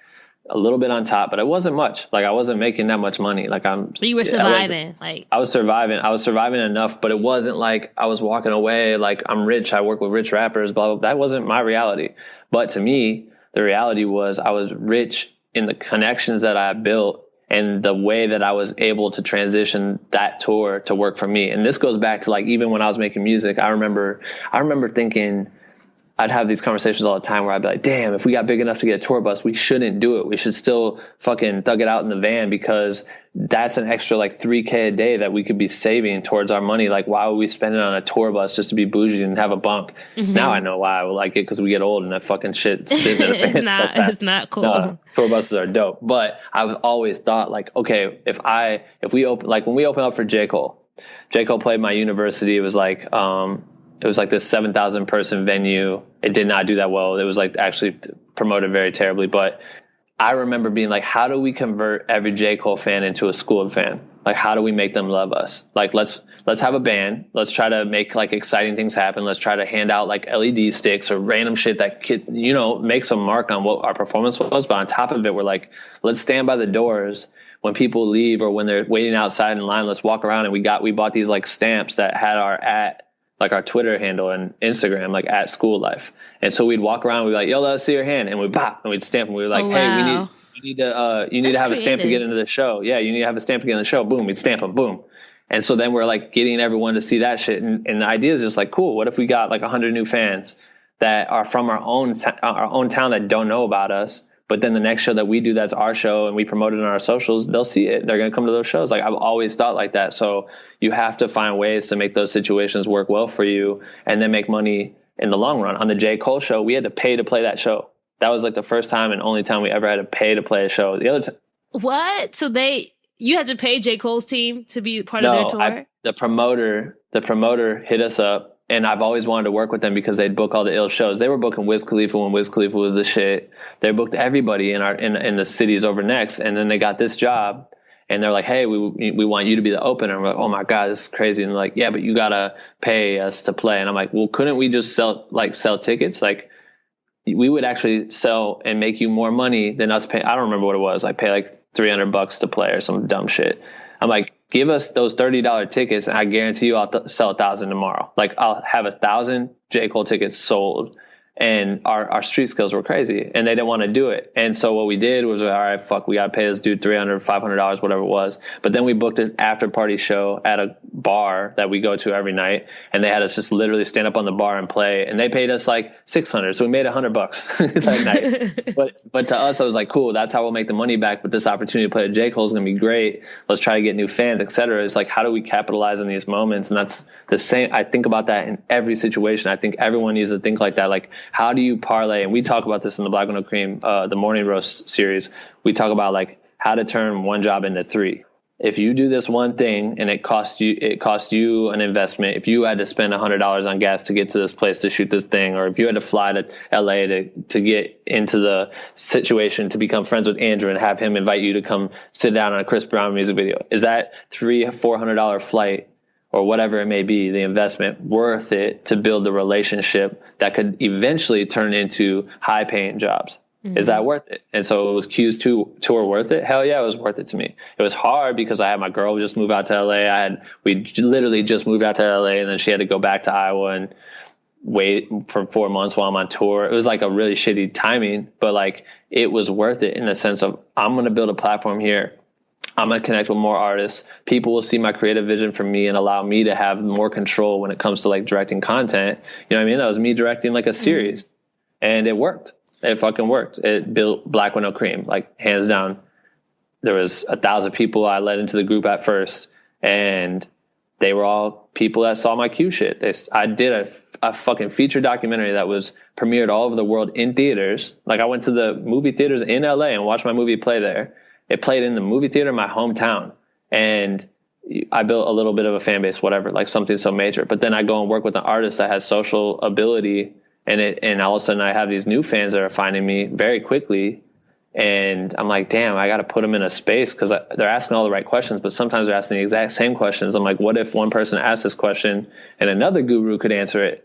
a little bit on top, but it wasn't much. Like I wasn't making that much money. Like but you were surviving. I was surviving enough, but it wasn't like I was walking away like I'm rich. I work with rich rappers, blah, blah, blah. That wasn't my reality. But to me, the reality was I was rich in the connections that I built and the way that I was able to transition that tour to work for me. And this goes back to like, even when I was making music, I remember thinking, I'd have these conversations all the time where I'd be like, damn, if we got big enough to get a tour bus, we shouldn't do it. We should still fucking thug it out in the van because that's an extra like $3,000 a day that we could be saving towards our money. Like, why would we spend it on a tour bus just to be bougie and have a bunk? Mm-hmm. Now I know why I would like it, because we get old and that fucking shit sitting in the van. It's not cool. No, tour buses are dope. But I've always thought like, okay, if we open, like when we open up for J. Cole played my university. It was like this 7,000 person venue. It did not do that well. It was like actually promoted very terribly. But I remember being like, how do we convert every J. Cole fan into a Schooled fan? Like, how do we make them love us? Like, let's have a band. Let's try to make like exciting things happen. Let's try to hand out like LED sticks or random shit that makes a mark on what our performance was. But on top of it, we're like, let's stand by the doors when people leave or when they're waiting outside in line. Let's walk around, and we bought these like stamps that had our Twitter handle and Instagram, like at School Life. And so we'd walk around, we'd be like, yo, let us see your hand. And we'd pop, and we'd stamp, and we were like, hey, you need to have a stamp to get into the show. Yeah, you need to have a stamp to get in the show. Boom, we'd stamp them, boom. And so then we're like getting everyone to see that shit. And the idea is just like, cool, what if we got like 100 new fans that are from our own town that don't know about us? But then the next show that we do, that's our show, and we promote it on our socials, they'll see it. They're going to come to those shows. Like, I've always thought like that. So you have to find ways to make those situations work well for you and then make money in the long run. On the J. Cole show, we had to pay to play that show. That was like the first time and only time we ever had to pay to play a show. The other time. What? So you had to pay J. Cole's team to be part of their tour? The promoter hit us up. And I've always wanted to work with them because they'd book all the ill shows. They were booking Wiz Khalifa when Wiz Khalifa was the shit. They booked everybody in the cities over next. And then they got this job, and they're like, hey, we want you to be the opener. And we're like, oh my God, this is crazy. And they're like, yeah, but you gotta pay us to play. And I'm like, well, couldn't we just sell tickets? Like, we would actually sell and make you more money than us paying. I don't remember what it was. Like, pay like $300 to play or some dumb shit. I'm like, give us those $30 tickets, and I guarantee you I'll sell 1,000 tomorrow. Like, I'll have 1,000 J. Cole tickets sold. And our street skills were crazy, and they didn't want to do it. And so what we did was, all right, fuck, we got to pay this dude $300, $500, whatever it was. But then we booked an after party show at a bar that we go to every night, and they had us just literally stand up on the bar and play, and they paid us like $600. So we made $100 that night. But to us, I was like, cool, that's how we'll make the money back. But this opportunity to play at J. Cole is going to be great. Let's try to get new fans, et cetera. It's like, how do we capitalize on these moments? And that's the same. I think about that in every situation. I think everyone needs to think like that. Like, how do you parlay? And we talk about this in the Black with No Cream, the Morning Roast series. We talk about like how to turn one job into three. If you do this one thing and it costs you an investment, if you had to spend $100 on gas to get to this place to shoot this thing, or if you had to fly to LA to get into the situation to become friends with Andrew and have him invite you to come sit down on a Chris Brown music video, is that $300-400 flight or whatever it may be, the investment, worth it to build the relationship that could eventually turn into high paying jobs? Mm-hmm. Is that worth it? And so, was Q's tour worth it? Hell yeah, it was worth it to me. It was hard because I had my girl just move out to LA. We literally just moved out to LA, and then she had to go back to Iowa, and wait for 4 months while I'm on tour. It was like a really shitty timing, but like it was worth it in the sense of I'm going to build a platform here. I'm going to connect with more artists. People will see my creative vision from me and allow me to have more control when it comes to like directing content. You know what I mean? That was me directing like a series, and it worked. It fucking worked. It built Black with No Cream, like hands down. There was 1,000 people I led into the group at first, and they were all people that saw my Q shit. I did a fucking feature documentary that was premiered all over the world in theaters. Like I went to the movie theaters in LA and watched my movie play there. It played in the movie theater in my hometown, and I built a little bit of a fan base, whatever, like something so major. But then I go and work with an artist that has social ability, and all of a sudden I have these new fans that are finding me very quickly. And I'm like, damn, I got to put them in a space because they're asking all the right questions, but sometimes they're asking the exact same questions. I'm like, what if one person asked this question and another guru could answer it?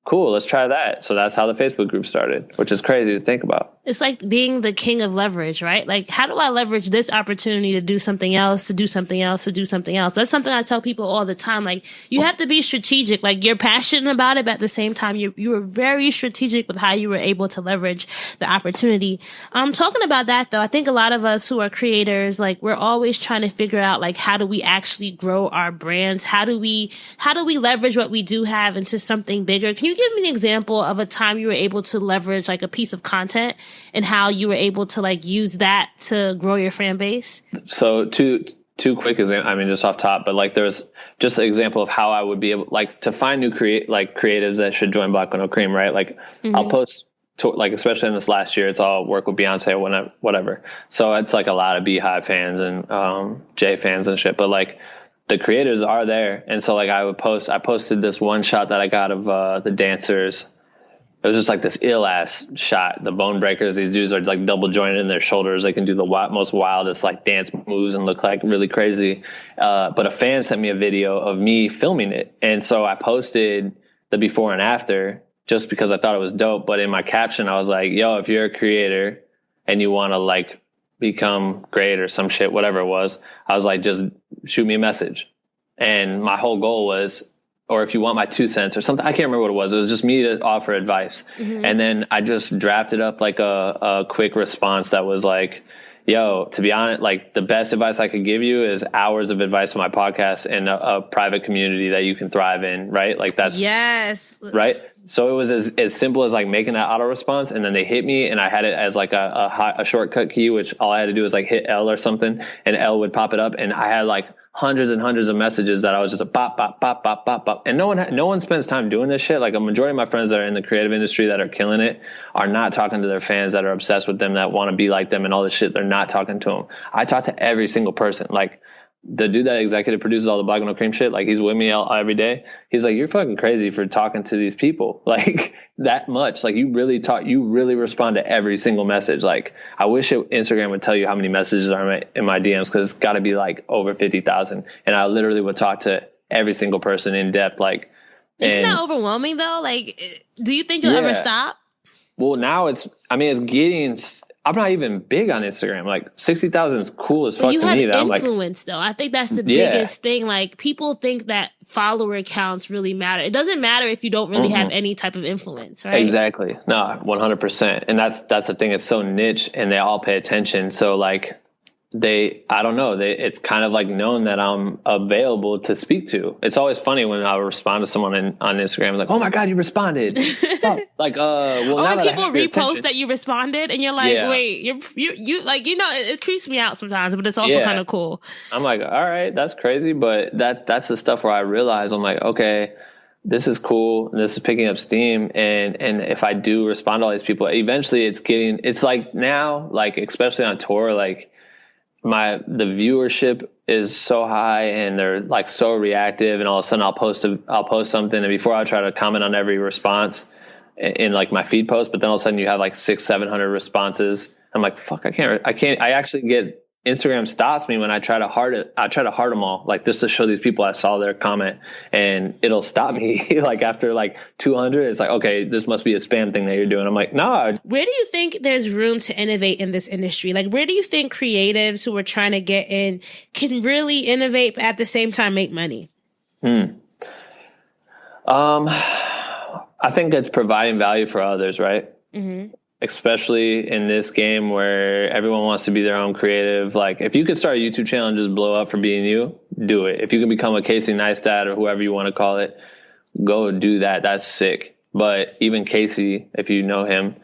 Cool, let's try that. So that's how the Facebook group started, which is crazy to think about. It's like being the king of leverage, right? Like, how do I leverage this opportunity to do something else, to do something else, to do something else? That's something I tell people all the time. Like, you have to be strategic. Like, you're passionate about it, but at the same time, you were very strategic with how you were able to leverage the opportunity. Talking about that, though, I think a lot of us who are creators, like, we're always trying to figure out, like, how do we actually grow our brands? How do we leverage what we do have into something bigger? Can you give me an example of a time you were able to leverage, like, a piece of content and how you were able to like use that to grow your fan base? So two quick examples. I mean, just off top, but like there's just an example of how I would be able like to find new creatives that should join Black with No Cream, right? Like I'll post like, especially in this last year, it's all work with Beyonce or whatever. So it's like a lot of Beehive fans and Jay fans and shit, but like the creators are there. And so like I posted this one shot that I got of the dancers. It was just like this ill ass shot. The bone breakers, these dudes are like double jointed in their shoulders. They can do the most wildest like dance moves and look like really crazy. But a fan sent me a video of me filming it. And so I posted the before and after just because I thought it was dope. But in my caption, I was like, yo, if you're a creator and you want to like become great or some shit, whatever it was, I was like, just shoot me a message. And my whole goal was, or if you want my 2 cents or something, I can't remember what it was. It was just me to offer advice. And then I just drafted up like a quick response that was like, yo, to be honest, like the best advice I could give you is hours of advice on my podcast and a private community that you can thrive in. Right. Like that's yes. Right. So it was as simple as like making that auto response. And then they hit me and I had it as like a shortcut key, which all I had to do was like hit L or something and L would pop it up. And I had like hundreds and hundreds of messages that I was just a bop, bop, bop, bop, bop, bop. And no one spends time doing this shit. Like a majority of my friends that are in the creative industry that are killing it are not talking to their fans that are obsessed with them, that want to be like them and all this shit. They're not talking to them. I talk to every single person. Like the dude that executive produces all the Black with No Cream shit, like he's with me every day. He's like, you're fucking crazy for talking to these people like that much. Like you really respond to every single message. Like I wish Instagram would tell you how many messages are in my DMs, because it's got to be like over 50,000. And I literally would talk to every single person in depth. Like, it's not overwhelming though. Like, do you think you'll ever stop? Well, now it's getting. I'm not even big on Instagram. Like 60,000 is cool as fuck to me. You have influence, though. I think that's the biggest thing. Like people think that follower counts really matter. It doesn't matter if you don't really have any type of influence, right? Exactly. No, 100%. And that's the thing. It's so niche, and they all pay attention. So like I don't know. It's kind of like known that I'm available to speak to. It's always funny when I respond to someone on Instagram, like, oh my God, you responded. Like, well, or people repost that you responded and you're like, wait, you like, you know, it creeps me out sometimes, but it's also kind of cool. I'm like, all right, that's crazy. But that's the stuff where I realize I'm like, okay, this is cool. And this is picking up steam. And if I do respond to all these people, eventually it's like now, like, especially on tour, like, the viewership is so high and they're like so reactive, and all of a sudden I'll post something, and before I try to comment on every response in like my feed post, but then all of a sudden you have like 600-700 responses. I'm like, fuck, I actually get Instagram stops me when I try to heart them all, like just to show these people I saw their comment, and it'll stop me like after like 200. It's like, okay, this must be a spam thing that you're doing. I'm like, nah. Where do you think there's room to innovate in this industry? Like, where do you think creatives who are trying to get in can really innovate, but at the same time make money? I think it's providing value for others, right? Mm-hmm. Especially in this game where everyone wants to be their own creative. Like, if you could start a YouTube channel and just blow up for being you, do it. If you can become a Casey Neistat or whoever you want to call it, go do that. That's sick. But even Casey, if you know him,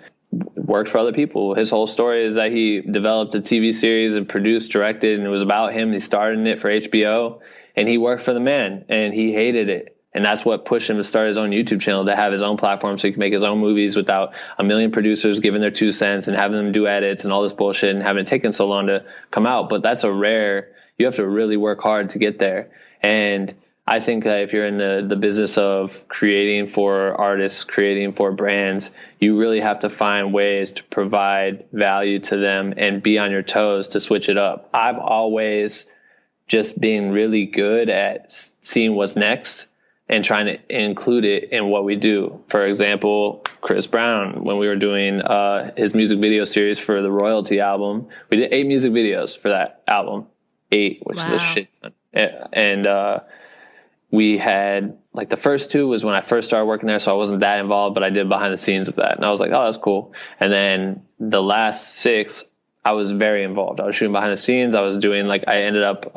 worked for other people. His whole story is that he developed a TV series and produced, directed, and it was about him. He starred in it for HBO, and he worked for the man, and he hated it. And that's what pushed him to start his own YouTube channel, to have his own platform so he can make his own movies without a million producers giving their 2 cents and having them do edits and all this bullshit and having it taken so long to come out. But that's you have to really work hard to get there. And I think that if you're in the business of creating for artists, creating for brands, you really have to find ways to provide value to them and be on your toes to switch it up. I've always just been really good at seeing what's next and trying to include it in what we do. For example, Chris Brown, when we were doing his music video series for the Royalty album, we did 8 music videos for that album. 8, which is a shit ton. And we had, like, the first 2 was when I first started working there, so I wasn't that involved, but I did behind the scenes of that. And I was like, oh, that's cool. And then the last 6, I was very involved. I was shooting behind the scenes. I was doing, like, I ended up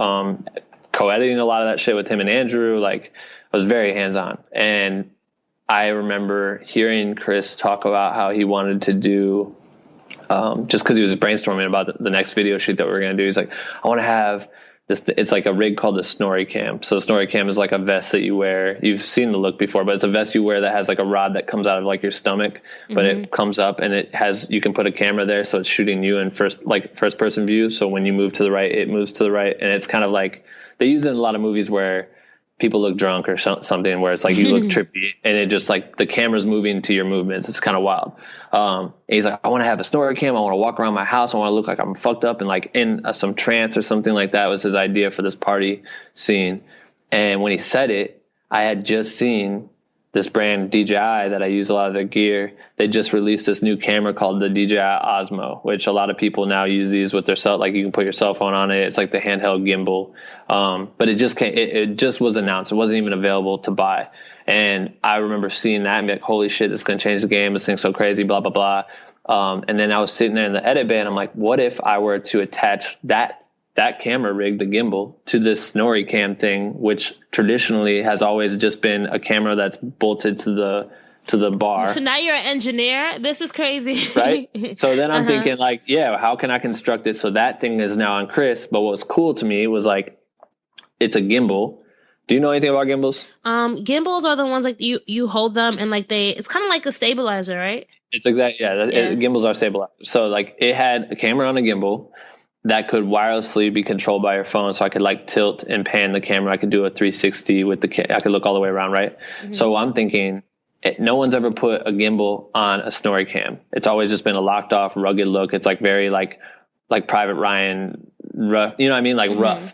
co-editing a lot of that shit with him and Andrew. Like, I was very hands-on. And I remember hearing Chris talk about how he wanted to do, just because he was brainstorming about the next video shoot that we were going to do. He's like, I want to have this. It's like a rig called the Snorri Cam. So the Snorri Cam is like a vest that you wear. You've seen the look before, but it's a vest you wear that has like a rod that comes out of like your stomach, but it comes up and you can put a camera there. So it's shooting you in first person view. So when you move to the right, it moves to the right. And it's kind of like, they use it in a lot of movies where people look drunk or something, where it's like you look trippy and it just like the camera's moving to your movements. It's kind of wild. And he's like, I want to have a Snorri Cam. I want to walk around my house. I want to look like I'm fucked up and like in some trance or something like that was his idea for this party scene. And when he said it, I had just seen this brand DJI that I use a lot of their gear. They just released this new camera called the DJI Osmo, which a lot of people now use these with their cell. Like, you can put your cell phone on it. It's like the handheld gimbal. But it just was announced. It wasn't even available to buy. And I remember seeing that and be like, holy shit, this is going to change the game. This thing's so crazy, blah, blah, blah. And then I was sitting there in the edit bay and I'm like, what if I were to attach that camera rig, the gimbal, to this Snorri Cam thing, which traditionally has always just been a camera that's bolted to the bar. So now you're an engineer? This is crazy. Right? So then I'm thinking like, yeah, how can I construct it so that thing is now on Chris? But what was cool to me was like, it's a gimbal. Do you know anything about gimbals? Gimbals are the ones like you hold them and like it's kind of like a stabilizer, right? It's exactly, gimbals are stabilizers. So like it had a camera on a gimbal that could wirelessly be controlled by your phone. So I could like tilt and pan the camera. I could do a 360 with I could look all the way around, right? Mm-hmm. So I'm thinking, no one's ever put a gimbal on a Snorri Cam. It's always just been a locked off, rugged look. It's like very like Private Ryan rough, you know what I mean? Like rough.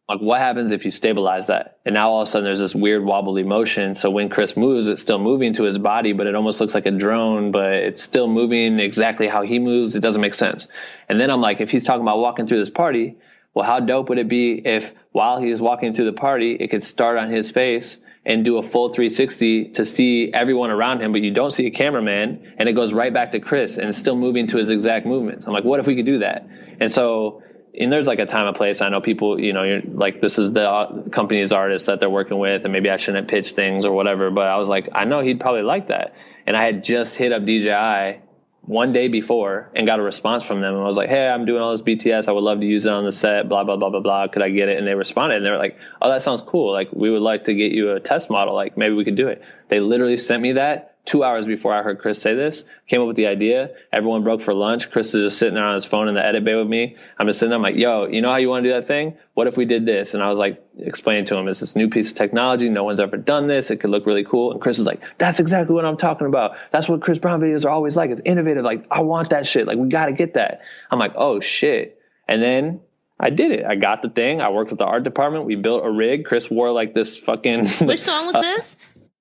Like, what happens if you stabilize that? And now all of a sudden there's this weird wobbly motion. So when Chris moves, it's still moving to his body, but it almost looks like a drone, but it's still moving exactly how he moves. It doesn't make sense. And then I'm like, if he's talking about walking through this party, well, how dope would it be if while he is walking through the party, it could start on his face and do a full 360 to see everyone around him, but you don't see a cameraman, and it goes right back to Chris and it's still moving to his exact movements. I'm like, what if we could do that? And there's like a time and place. I know people, you're like, this is the company's artist that they're working with, and maybe I shouldn't pitch things or whatever. But I was like, I know he'd probably like that. And I had just hit up DJI one day before and got a response from them. And I was like, hey, I'm doing all this BTS. I would love to use it on the set, blah, blah, blah, blah, blah. Could I get it? And they responded and they were like, oh, that sounds cool. Like, we would like to get you a test model. Like, maybe we could do it. They literally sent me that 2 hours before I heard Chris say this, came up with the idea. Everyone broke for lunch. Chris is just sitting there on his phone in the edit bay with me. I'm just sitting there. I'm like, yo, you know how you want to do that thing? What if we did this? And I was like, explaining to him, it's this new piece of technology. No one's ever done this. It could look really cool. And Chris is like, that's exactly what I'm talking about. That's what Chris Brown videos are always like. It's innovative. Like, I want that shit. Like, we got to get that. I'm like, oh shit. And then I did it. I got the thing. I worked with the art department. We built a rig. Chris wore like this fucking. Which song was this?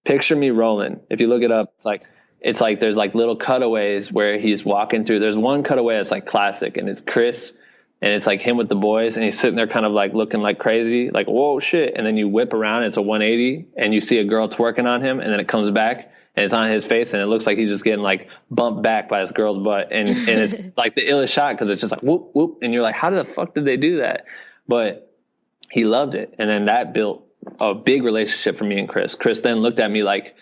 Picture Me Rolling. If you look it up, it's like there's like little cutaways where he's walking through. There's one cutaway that's like classic, and it's Chris, and it's like him with the boys, and he's sitting there kind of like looking like crazy, like, whoa, shit. And then you whip around, it's a 180, and you see a girl twerking on him, and then it comes back, and it's on his face, and it looks like he's just getting like bumped back by this girl's butt, and it's like the illest shot because it's just like whoop whoop, and you're like, how the fuck did they do that? But he loved it, and then that built a big relationship for me and Chris. Chris then looked at me like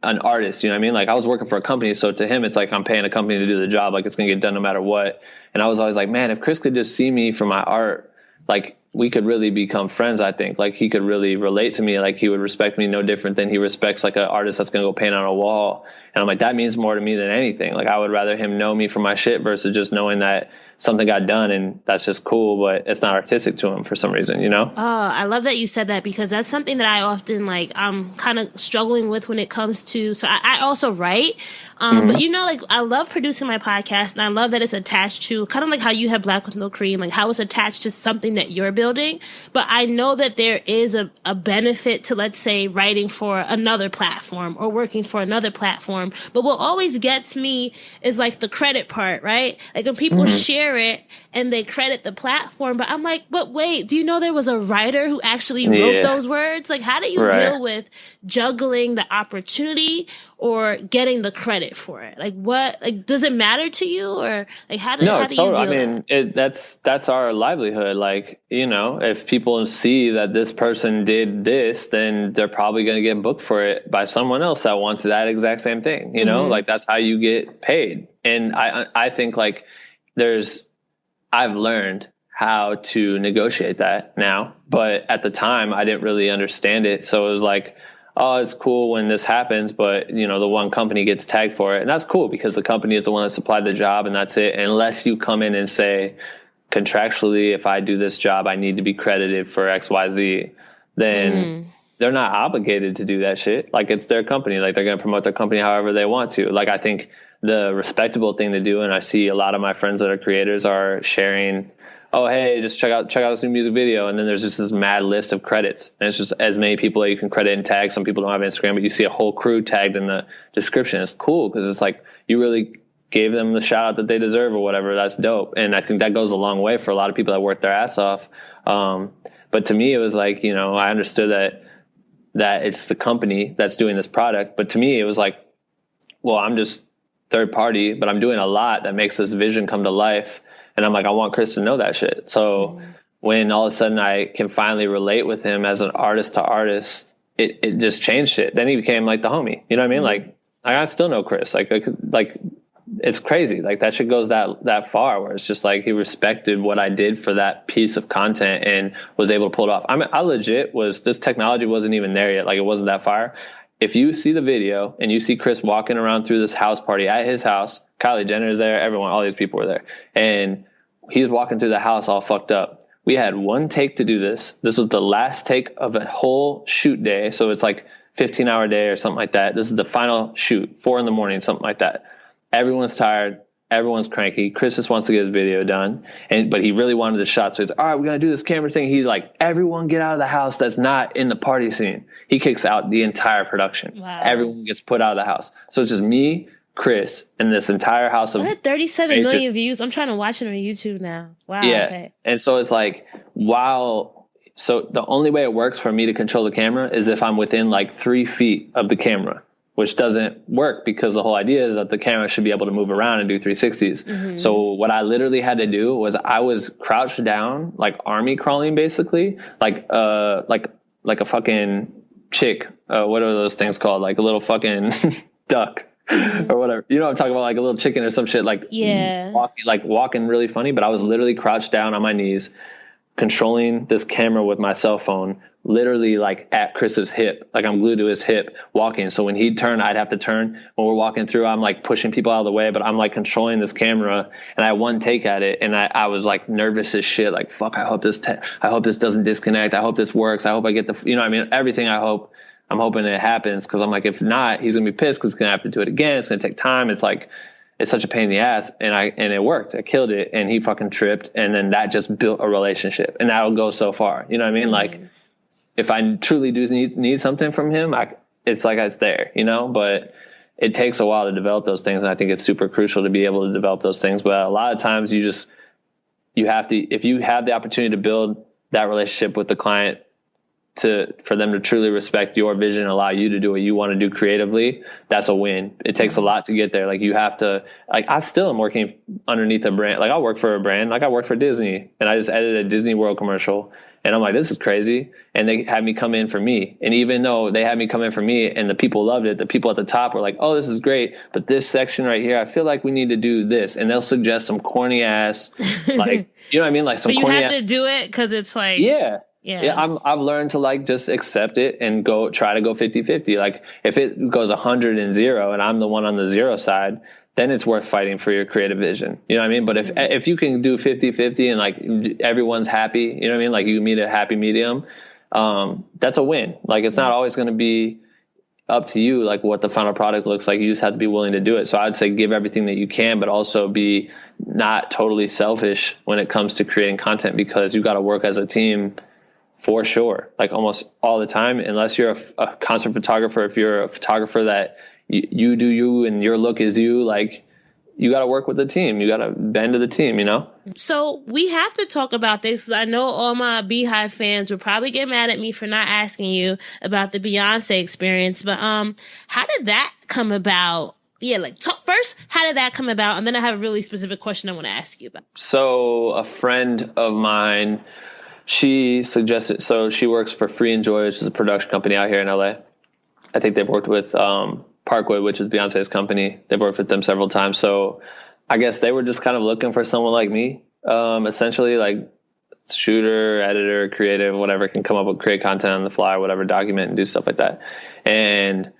an artist, you know what I mean? Like I was working for a company, so to him it's like I'm paying a company to do the job, like it's gonna get done no matter what. And I was always like, man, if Chris could just see me for my art, like we could really become friends. I think like he could really relate to me, like he would respect me no different than he respects like an artist that's gonna go paint on a wall. And I'm like, that means more to me than anything. Like I would rather him know me for my shit versus just knowing that something got done and that's just cool, but it's not artistic to him for some reason, you know? Oh, I love that you said that, because that's something that I often like, I'm kind of struggling with when it comes to, so I also write, but you know, like I love producing my podcast, and I love that it's attached to kind of like how you have Black with No Cream, like how it's attached to something that you're building. But I know that there is a benefit to, let's say, writing for another platform or working for another platform. But what always gets me is like the credit part, right? Like when people share it and they credit the platform, but I'm like, but wait, do you know there was a writer who actually wrote those words? Like, how do you deal with juggling the opportunity or getting the credit for it? Like, what, like, does it matter to you, or like, how do you deal I mean, with that? That's our livelihood. Like, you know, if people see that this person did this, then they're probably going to get booked for it by someone else that wants that exact same thing. You know, like that's how you get paid. And I think like I've learned how to negotiate that now, but at the time I didn't really understand it. So it was like, oh, it's cool when this happens, but you know, the one company gets tagged for it, and that's cool because the company is the one that supplied the job, and that's it. Unless you come in and say contractually, if I do this job, I need to be credited for XYZ, then they're not obligated to do that shit. Like it's their company. Like they're going to promote their company however they want to. Like I think the respectable thing to do, and I see a lot of my friends that are creators are sharing, oh, hey, just check out this new music video. And then there's just this mad list of credits. And it's just as many people that you can credit and tag. Some people don't have Instagram, but you see a whole crew tagged in the description. It's cool because it's like you really gave them the shout out that they deserve or whatever. That's dope. And I think that goes a long way for a lot of people that work their ass off. But to me, it was like, you know, I understood that it's the company that's doing this product. But to me, it was like, well, I'm just third party, but I'm doing a lot that makes this vision come to life. And I'm like, I want Chris to know that shit. So when all of a sudden I can finally relate with him as an artist to artist, it just changed shit. Then he became like the homie, you know what I mean? Like I still know Chris, like it's crazy. Like that shit goes that far, where it's just like, he respected what I did for that piece of content and was able to pull it off. I mean, I legit this technology wasn't even there yet. Like it wasn't that fire. If you see the video and you see Chris walking around through this house party at his house, Kylie Jenner is there, everyone, all these people were there. And he's walking through the house all fucked up. We had one take to do this. This was the last take of a whole shoot day. So it's like 15-hour day or something like that. This is the final shoot, 4 a.m, something like that. Everyone's tired. Everyone's cranky. Chris just wants to get his video done. But he really wanted the shot. So he's like, all right, we're going to do this camera thing. He's like, everyone get out of the house that's not in the party scene. He kicks out the entire production. Wow. Everyone gets put out of the house. So it's just me, Chris, and this entire house of... 37 million views. I'm trying to watch it on YouTube now. Wow. Yeah. Okay. And so it's like, so the only way it works for me to control the camera is if I'm within like 3 feet of the camera, which doesn't work because the whole idea is that the camera should be able to move around and do 360s. So what I literally had to do was I was crouched down, like army crawling, basically, like a fucking chick. What are those things called? Like a little fucking duck or whatever. You know what I'm talking about? Like a little chicken or some shit, like walking really funny. But I was literally crouched down on my knees, controlling this camera with my cell phone, literally like at Chris's hip, like I'm glued to his hip walking. So when he'd turn, I'd have to turn. When we're walking through, I'm like pushing people out of the way, but I'm like controlling this camera, and I had one take at it, and I was like nervous as shit. Like, fuck, I hope this doesn't disconnect. I hope this works. I hope I get you know what I mean? Everything I'm hoping it happens. Cause I'm like, if not, he's going to be pissed cause he's going to have to do it again. It's going to take time. It's like, it's such a pain in the ass. And it worked. I killed it. And he fucking tripped. And then that just built a relationship, and that'll go so far. You know what I mean? Like, if I truly do need something from him, it's like it's there, you know, but it takes a while to develop those things. And I think it's super crucial to be able to develop those things. But a lot of times you have to, if you have the opportunity to build that relationship with the client for them to truly respect your vision, allow you to do what you want to do creatively, that's a win. It takes a lot to get there. Like you have to, like I still am working underneath a brand. Like I work for a brand, like I work for Disney, and I just edited a Disney World commercial, and I'm like, this is crazy. And they had me come in for me. And even though they had me come in for me and the people loved it, the people at the top were like, oh, this is great, but this section right here, I feel like we need to do this. And they'll suggest some corny ass, like, you know what I mean? Like some corny ass. You have to do it because it's like, yeah, I've learned to like just accept it and try to go 50-50. Like if it goes 100 and 0 and I'm the one on the 0 side, then it's worth fighting for your creative vision. You know what I mean? But if you can do 50-50 and like everyone's happy, you know what I mean? Like you meet a happy medium, that's a win. Like it's not always going to be up to you, like what the final product looks like. You just have to be willing to do it. So I'd say give everything that you can, but also be not totally selfish when it comes to creating content, because you got to work as a team. For sure. Like almost all the time, unless you're a concert photographer, if you're a photographer that you do you and your look is you, like you got to work with the team. You got to bend to the team, you know? So we have to talk about this because I know all my Beehive fans will probably get mad at me for not asking you about the Beyonce experience. But how did that come about? Yeah, like first, how did that come about? And then I have a really specific question I want to ask you about. So a friend of mine, she suggested, so she works for Free Enjoy, which is a production company out here in LA. I think they've worked with Parkway, which is Beyonce's company. They've worked with them several times. So I guess they were just kind of looking for someone like me, essentially like shooter, editor, creative, whatever, can come up with, create content on the fly, whatever, document and do stuff like that. And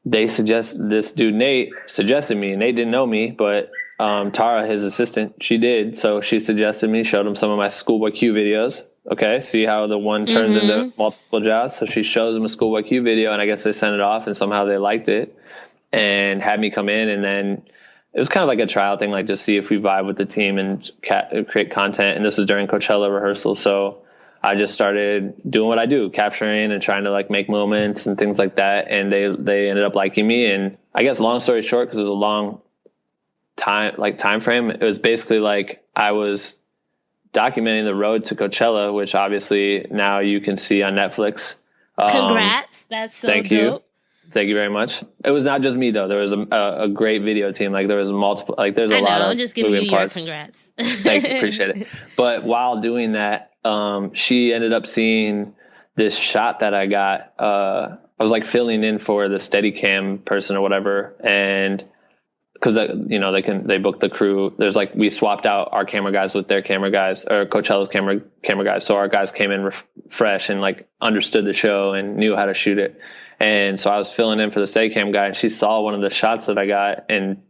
this dude, Nate, suggested me. Nate didn't know me, but Tara, his assistant, she did. So she suggested me, showed him some of my Schoolboy Q videos. Okay. See how the one turns into multiple jobs. So she shows him a Schoolboy Q video, and I guess they sent it off and somehow they liked it and had me come in. And then it was kind of like a trial thing, like just see if we vibe with the team and create content. And this was during Coachella rehearsal. So I just started doing what I do, capturing and trying to like make moments and things like that. And they ended up liking me. And I guess long story short, because it was a long time frame, it was basically like I was documenting the road to Coachella, which obviously now you can see on Netflix. Congrats. That's so thank dope. Thank you very much. It was not just me though. There was a great video team. Like there was multiple, like there's a lot of I'm just giving you parts. Your congrats. Thank you. Appreciate it. But while doing that, she ended up seeing this shot that I got. I was like filling in for the Steadicam person or whatever. And because they booked the crew. There's like, we swapped out our camera guys with their camera guys, or Coachella's camera guys. So our guys came in fresh and like understood the show and knew how to shoot it. And so I was filling in for the Steadicam guy, and she saw one of the shots that I got and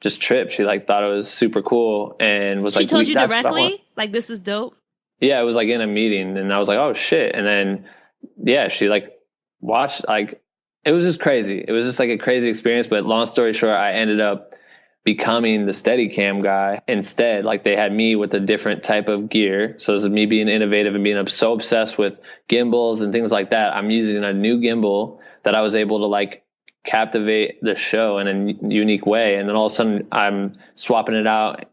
just tripped. She like thought it was super cool and was like, she told you directly, like, this is dope. Yeah. It was like in a meeting, and I was like, oh shit. And then, yeah, she like watched, like, it was just crazy. It was just like a crazy experience. But long story short, I ended up becoming the Steadicam guy instead. Like they had me with a different type of gear. So this is me being innovative and being so obsessed with gimbals and things like that. I'm using a new gimbal that I was able to like captivate the show in a unique way. And then all of a sudden I'm swapping it out.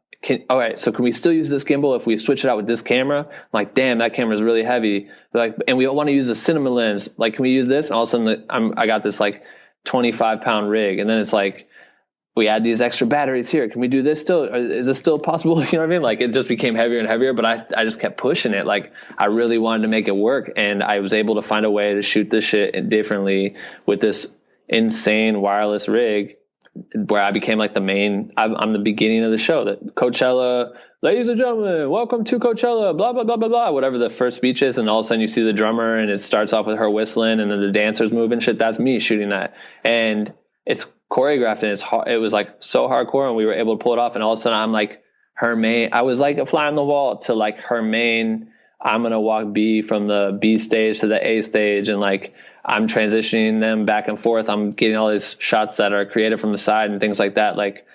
All right, so can we still use this gimbal if we switch it out with this camera? I'm like, damn, that camera is really heavy. They're like, and we want to use a cinema lens. Like, can we use this? And all of a sudden I got this like 25-pound rig. And then it's like, we add these extra batteries here. Can we do this still? Is this still possible? You know what I mean? Like it just became heavier and heavier, but I just kept pushing it. Like I really wanted to make it work. And I was able to find a way to shoot this shit differently with this insane wireless rig, where I became like I'm the beginning of the show. That Coachella, ladies and gentlemen, welcome to Coachella, blah, blah, blah, blah, blah, whatever the first speech is. And all of a sudden you see the drummer and it starts off with her whistling and then the dancers moving shit. That's me shooting that. And it's choreographed and it was like so hardcore, and we were able to pull it off. And all of a sudden I'm like her main, I was like a fly on the wall to like her main, I'm going to walk B from the B stage to the A stage. And like, I'm transitioning them back and forth. I'm getting all these shots that are created from the side and things like that. Like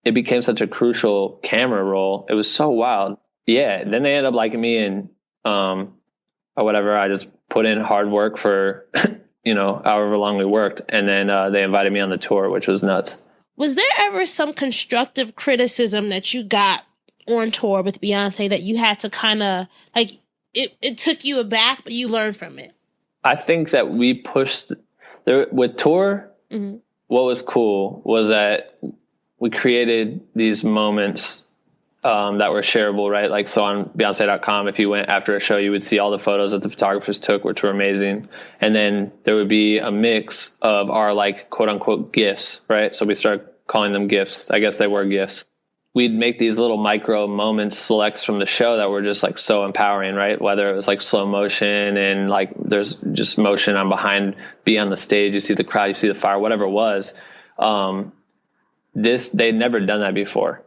it became such a crucial camera role. It was so wild. Yeah. Then they ended up liking me, and, or whatever. I just put in hard work for, however long we worked. And then they invited me on the tour, which was nuts. Was there ever some constructive criticism that you got on tour with Beyonce that you had to kind of like, it took you aback, but you learned from it? I think that we pushed there with tour. Mm-hmm. What was cool was that we created these moments that were shareable, right? Like, so on Beyonce.com, if you went after a show, you would see all the photos that the photographers took, which were amazing. And then there would be a mix of our like quote unquote gifts, right? So we started calling them gifts. I guess they were gifts. We'd make these little micro moments, selects from the show that were just like so empowering, right? Whether it was like slow motion and like there's just motion on behind, be on the stage, you see the crowd, you see the fire, whatever it was. They'd never done that before.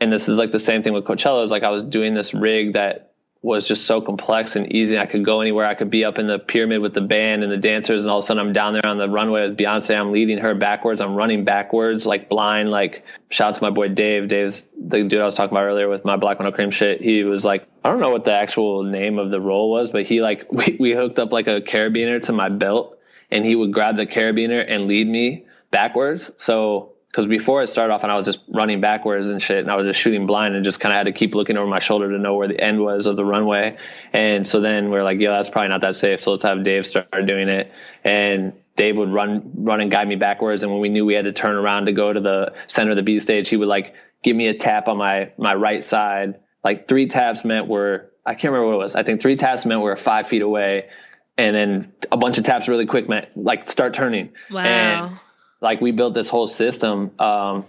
And this is like the same thing with Coachella. It was like I was doing this rig that was just so complex and easy. I could go anywhere. I could be up in the pyramid with the band and the dancers, and all of a sudden I'm down there on the runway with Beyonce. I'm leading her backwards. I'm running backwards, like blind. Like, shout out to my boy Dave. Dave's the dude I was talking about earlier with my Black Window Cream shit. He was like, I don't know what the actual name of the role was, but he like, we hooked up like a carabiner to my belt, and he would grab the carabiner and lead me backwards. So, because before it started off and I was just running backwards and shit, and I was just shooting blind and just kind of had to keep looking over my shoulder to know where the end was of the runway. And so then we're like, that's probably not that safe. So let's have Dave start doing it. And Dave would run and guide me backwards. And when we knew we had to turn around to go to the center of the B stage, he would like give me a tap on my right side. Like 3 taps meant I can't remember what it was. I think 3 taps meant we're 5 feet away. And then a bunch of taps really quick meant like start turning. Wow. And like we built this whole system, but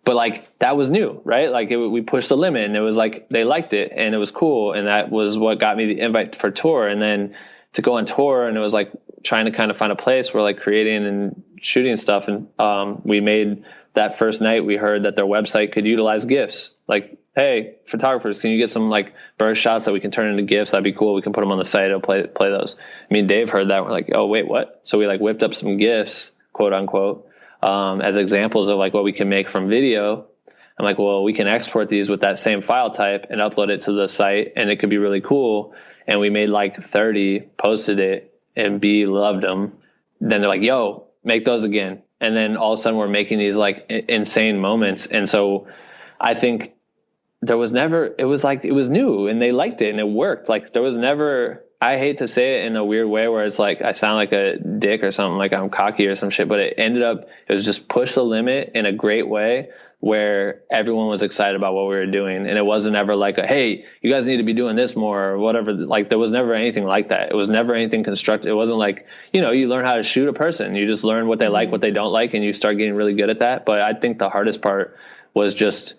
like that was new, right? Like we pushed the limit, and it was like they liked it, and it was cool, and that was what got me the invite for tour. And then to go on tour, and it was like trying to kind of find a place where like creating and shooting stuff. And we made that first night. We heard that their website could utilize GIFs. Like, hey, photographers, can you get some like burst shots that we can turn into GIFs? That'd be cool. We can put them on the site. It'll play those. Me and Dave heard that. We're like, oh wait, what? So we like whipped up some GIFs, quote unquote, as examples of like what we can make from video. I'm like, well, we can export these with that same file type and upload it to the site, and it could be really cool. And we made like 30, posted it, and B loved them. Then they're like, yo, make those again. And then all of a sudden we're making these like insane moments. And so I think it was new, and they liked it, and it worked. Like there was never, I hate to say it in a weird way where it's like I sound like a dick or something, like I'm cocky or some shit, but it was just push the limit in a great way where everyone was excited about what we were doing. And it wasn't ever like hey, you guys need to be doing this more or whatever. Like there was never anything like that. It was never anything constructive. It wasn't like, you learn how to shoot a person. You just learn what they like, what they don't like, and you start getting really good at that. But I think the hardest part was just,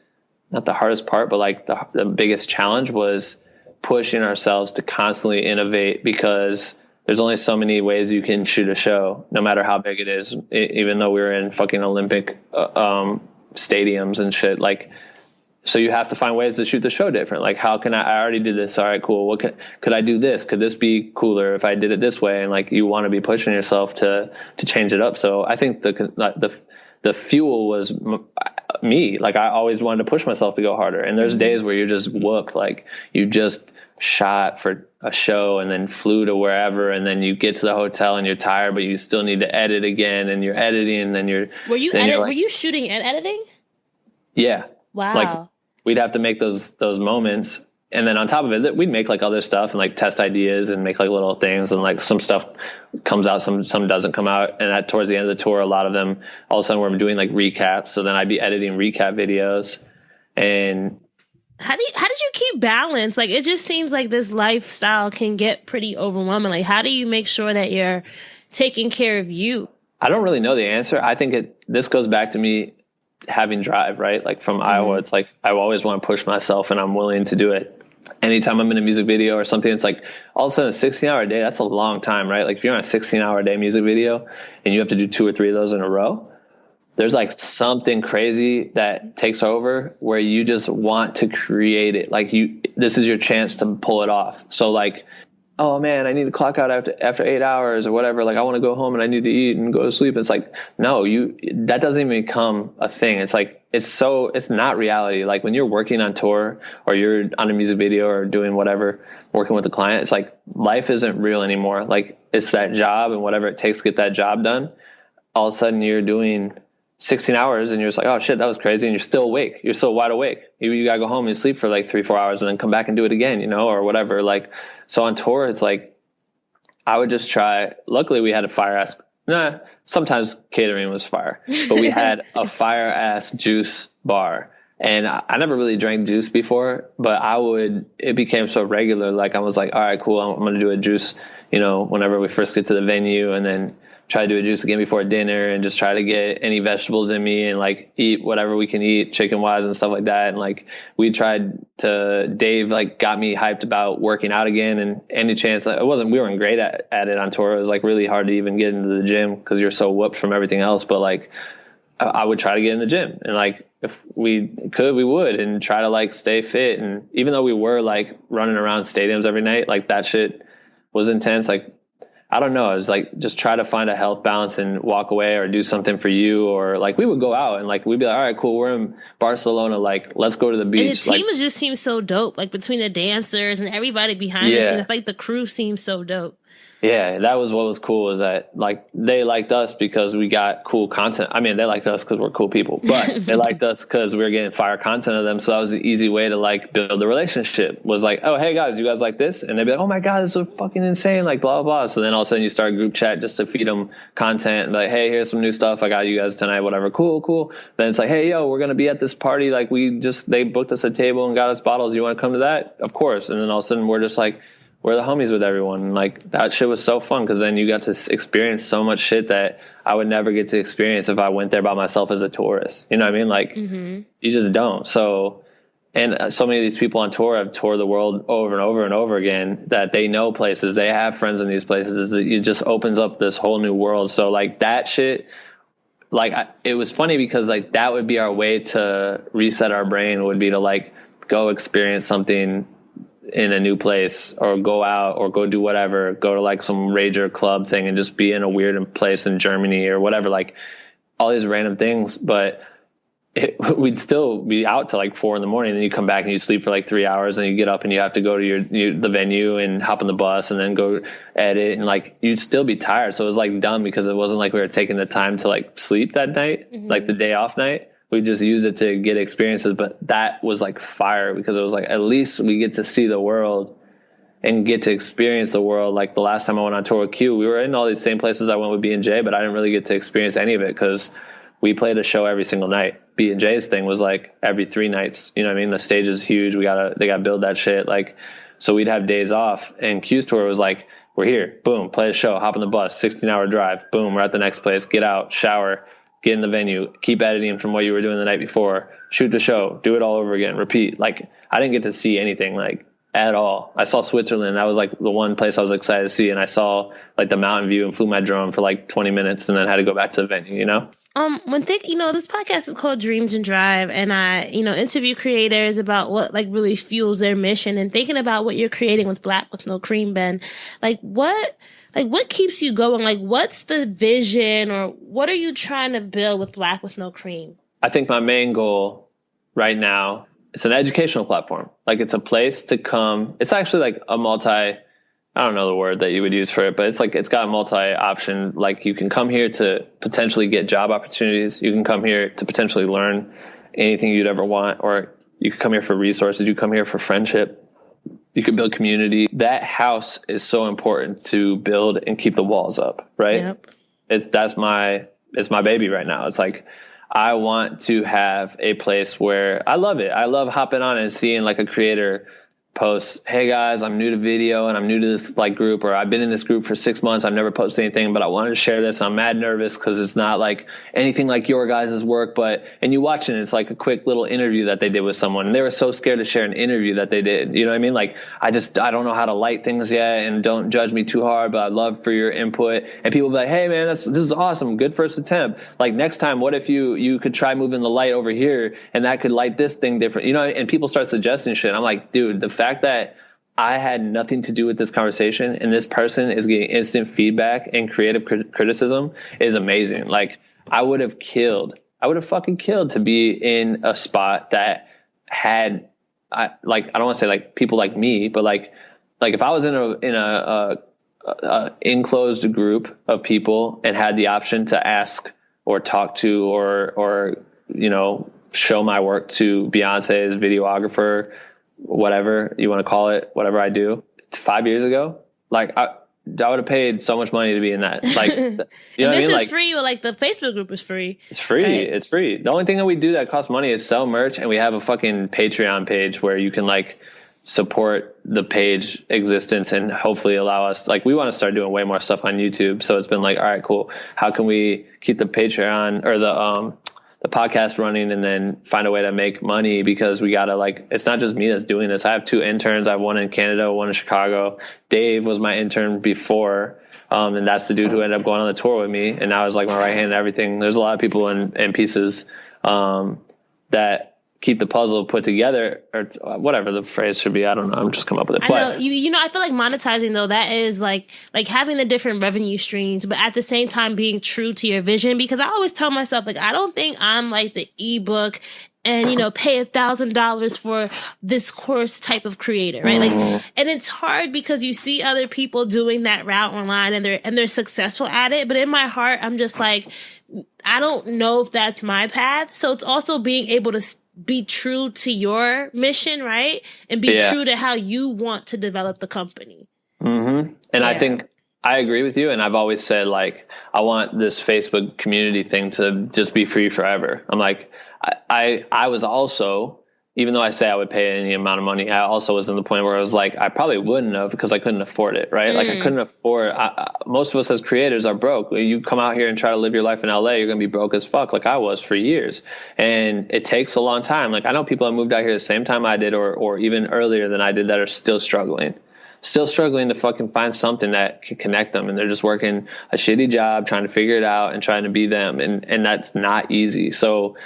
not the hardest part, but like the biggest challenge was pushing ourselves to constantly innovate, because there's only so many ways you can shoot a show, no matter how big it is, even though we were in fucking Olympic stadiums and shit. Like, so you have to find ways to shoot the show different. Like, how can I already did this. All right, cool. Could I do this? Could this be cooler if I did it this way? And like, you want to be pushing yourself to change it up. So I think the fuel was me. Like I always wanted to push myself to go harder. And there's days where you're just whooped. Like you just shot for a show and then flew to wherever, and then you get to the hotel and you're tired, but you still need to edit again, and you're editing, and then were you shooting and editing? Yeah. Wow. Like we'd have to make those moments. And then on top of it, we'd make like other stuff and like test ideas and make like little things, and like some stuff comes out, some doesn't come out. And towards the end of the tour, a lot of them, all of a sudden we're doing like recaps. So then I'd be editing recap videos. And how did you keep balance? Like, it just seems like this lifestyle can get pretty overwhelming. Like, how do you make sure that you're taking care of you? I don't really know the answer. I think this goes back to me having drive, right? Like from Iowa, it's like, I always want to push myself, and I'm willing to do it. Anytime I'm in a music video or something, it's like all of a sudden a 16-hour day, that's a long time, right? Like if you're on a 16-hour day music video and you have to do 2 or 3 of those in a row, there's like something crazy that takes over where you just want to create it. Like this is your chance to pull it off. So like, oh man, I need to clock out after 8 hours or whatever. Like I want to go home and I need to eat and go to sleep. It's like, no, that doesn't even become a thing. It's like, it's not reality. Like when you're working on tour or you're on a music video or doing whatever, working with a client, it's like life isn't real anymore. Like it's that job and whatever it takes to get that job done. All of a sudden you're doing 16 hours and you're just like, oh shit, that was crazy. And you're still awake. You're still wide awake. You got to go home and sleep for like 3-4 hours and then come back and do it again, you know, or whatever. Like, so on tour, it's like, I would just try. Luckily we had a fire ass. Sometimes catering was fire, but we had a fire ass juice bar. And I never really drank juice before, but it became so regular. Like I was like, all right, cool. I'm going to do a juice, you know, whenever we first get to the venue, and then try to do a juice again before dinner, and just try to get any vegetables in me and like eat whatever we can eat chicken wise and stuff like that. And like Dave like got me hyped about working out again, and any chance we weren't great at it on tour. It was like really hard to even get into the gym because you're so whooped from everything else. But like I would try to get in the gym, and like if we could, we would, and try to like stay fit. And even though we were like running around stadiums every night, like that shit was intense. Like, I don't know. It was like, just try to find a health balance and walk away or do something for you. Or like we would go out and like, we'd be like, all right, cool. We're in Barcelona. Like, let's go to the beach. And the team just seems so dope. Like between the dancers and everybody behind the scenes, like the crew seems so dope. Yeah, that was what was cool, is that like they liked us because we got cool content. I mean, they liked us because we're cool people, but they liked us because we were getting fire content of them. So that was the easy way to like build the relationship, was like, oh, hey guys, you guys like this? And they'd be like, oh my God, this is fucking insane, like blah, blah, blah. So then all of a sudden you start a group chat just to feed them content and like, hey, here's some new stuff. I got you guys tonight, whatever. Cool. Then it's like, hey, yo, we're going to be at this party. Like they booked us a table and got us bottles. You want to come to that? Of course. And then all of a sudden we're just like, we're the homies with everyone. And like that shit was so fun, because then you got to experience so much shit that I would never get to experience if I went there by myself as a tourist. You know what I mean? Like you just don't. So, and so many of these people on tour have toured the world over and over and over again, that they know places, they have friends in these places. It just opens up this whole new world. So like that shit, like it was funny because like that would be our way to reset our brain, would be to like go experience something in a new place, or go out, or go do whatever, go to like some rager club thing and just be in a weird place in Germany or whatever, like all these random things. But we'd still be out till like 4 a.m. and then you come back and you sleep for like 3 hours, and you get up and you have to go to the venue and hop on the bus and then go edit, and like you'd still be tired. So it was like dumb, because it wasn't like we were taking the time to like sleep that night, like the day off night. We just use it to get experiences. But that was like fire, because it was like, at least we get to see the world and get to experience the world. Like the last time I went on tour with Q, we were in all these same places I went with B&J, but I didn't really get to experience any of it because we played a show every single night. B&J's thing was like every 3 nights. You know what I mean? The stage is huge. They gotta build that shit. Like, so we'd have days off, and Q's tour was like, we're here, boom, play a show, hop on the bus, 16-hour drive, boom, we're at the next place, get out, shower, get in the venue, keep editing from what you were doing the night before, shoot the show, do it all over again, repeat. Like, I didn't get to see anything like at all. I saw Switzerland. That was like the one place I was excited to see. And I saw like the mountain view and flew my drone for like 20 minutes and then had to go back to the venue, you know? This podcast is called Dreams and Drive, and I, interview creators about what like really fuels their mission, and thinking about what you're creating with Black with No Cream, Ben. What keeps you going? Like, what's the vision, or what are you trying to build with Black with No Cream? I think my main goal right now, it's an educational platform. Like, it's a place to come. It's actually like a I don't know the word that you would use for it, but it's like, it's got a multi-option. Like, you can come here to potentially get job opportunities. You can come here to potentially learn anything you'd ever want, or you can come here for resources. You come here for friendship. You can build community. That house is so important to build and keep the walls up, right? Yep. It's my baby right now. It's like, I want to have a place where I love it. I love hopping on and seeing like a creator post, hey guys, I'm new to video and I'm new to this like group, or I've been in this group for 6 months. I've never posted anything, but I wanted to share this. I'm mad nervous because it's not like anything like your guys' work, and you watch it, it's like a quick little interview that they did with someone, and they were so scared to share an interview that they did. You know what I mean? Like, I don't know how to light things yet, and don't judge me too hard, but I'd love for your input. And people be like, hey man, this is awesome. Good first attempt. Like, next time, what if you could try moving the light over here and that could light this thing different, and people start suggesting shit. I'm like, dude, the fact that I had nothing to do with this conversation and this person is getting instant feedback and creative criticism is amazing. Like, I would have fucking killed to be in a spot that had, I don't want to say like people like me, but like if I was in a enclosed group of people and had the option to ask or talk to or show my work to Beyonce's videographer, whatever you want to call it, whatever I do 5 years ago, like I would have paid so much money to be in that. Like, you know and what I this mean? is free, or like the Facebook group is free. It's free. Right? It's free. The only thing that we do that costs money is sell merch, and we have a fucking Patreon page where you can like support the page existence and hopefully allow us, like, we want to start doing way more stuff on YouTube. So it's been like, all right, cool. How can we keep the Patreon or the podcast running and then find a way to make money? Because we gotta, like, it's not just me that's doing this. I have 2 interns. I have one in Canada, one in Chicago. Dave was my intern before. And that's the dude who ended up going on the tour with me. And now is like my right hand and everything. There's a lot of people and pieces, that keep the puzzle put together, or whatever the phrase should be. I don't know. I'm just coming up with it. I know. You know, I feel like monetizing, though, that is like having the different revenue streams, but at the same time being true to your vision. Because I always tell myself, like, I don't think I'm like the ebook and, pay $1,000 for this course type of creator, right? Like, and it's hard because you see other people doing that route online and they're successful at it. But in my heart, I'm just like, I don't know if that's my path. So it's also being able to be true to your mission, right? And be true to how you want to develop the company. Mm-hmm. And I think I agree with you. And I've always said, like, I want this Facebook community thing to just be free forever. I'm like, I was also, even though I say I would pay any amount of money, I also was in the point where I was like, I probably wouldn't have, because I couldn't afford it, right? Like, I couldn't afford, most of us as creators are broke. You come out here and try to live your life in LA, you're going to be broke as fuck, like I was for years. And it takes a long time. Like, I know people that moved out here the same time I did, or even earlier than I did, that are still struggling to fucking find something that can connect them. And they're just working a shitty job, trying to figure it out and trying to be them. And that's not easy. So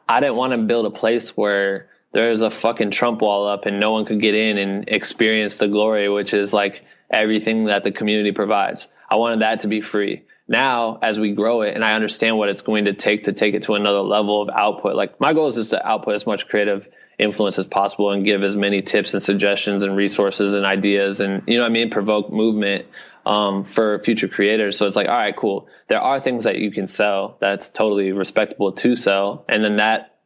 I didn't want to build a place where there's a fucking Trump wall up and no one could get in and experience the glory, which is like everything that the community provides. I wanted that to be free. Now, as we grow it, and I understand what it's going to take it to another level of output, like, my goal is just to output as much creative influence as possible and give as many tips and suggestions and resources and ideas and, provoke movement for future creators. So it's like, all right, cool. There are things that you can sell that's totally respectable to sell. And then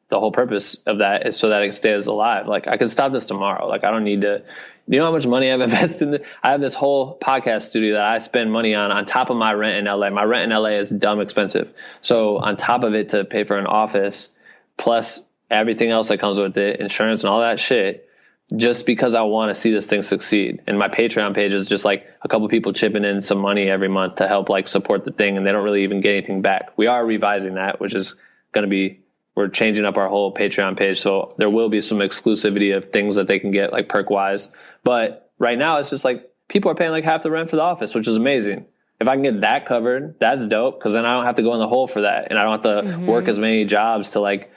the whole purpose of that is so that it stays alive. Like, I could stop this tomorrow. Like, I don't need to, you know how much money I've invested in I have this whole podcast studio that I spend money on top of my rent in LA. My rent in LA is dumb expensive. So on top of it, to pay for an office, plus everything else that comes with it, insurance and all that shit, just because I want to see this thing succeed. And my Patreon page is just like a couple people chipping in some money every month to help, like, support the thing. And they don't really even get anything back. We are revising that, which is going to be, we're changing up our whole Patreon page. So there will be some exclusivity of things that they can get, like, perk wise. But right now it's just like people are paying like half the rent for the office, which is amazing. If I can get that covered, that's dope. Cause then I don't have to go in the hole for that. And I don't have to work as many jobs to, like,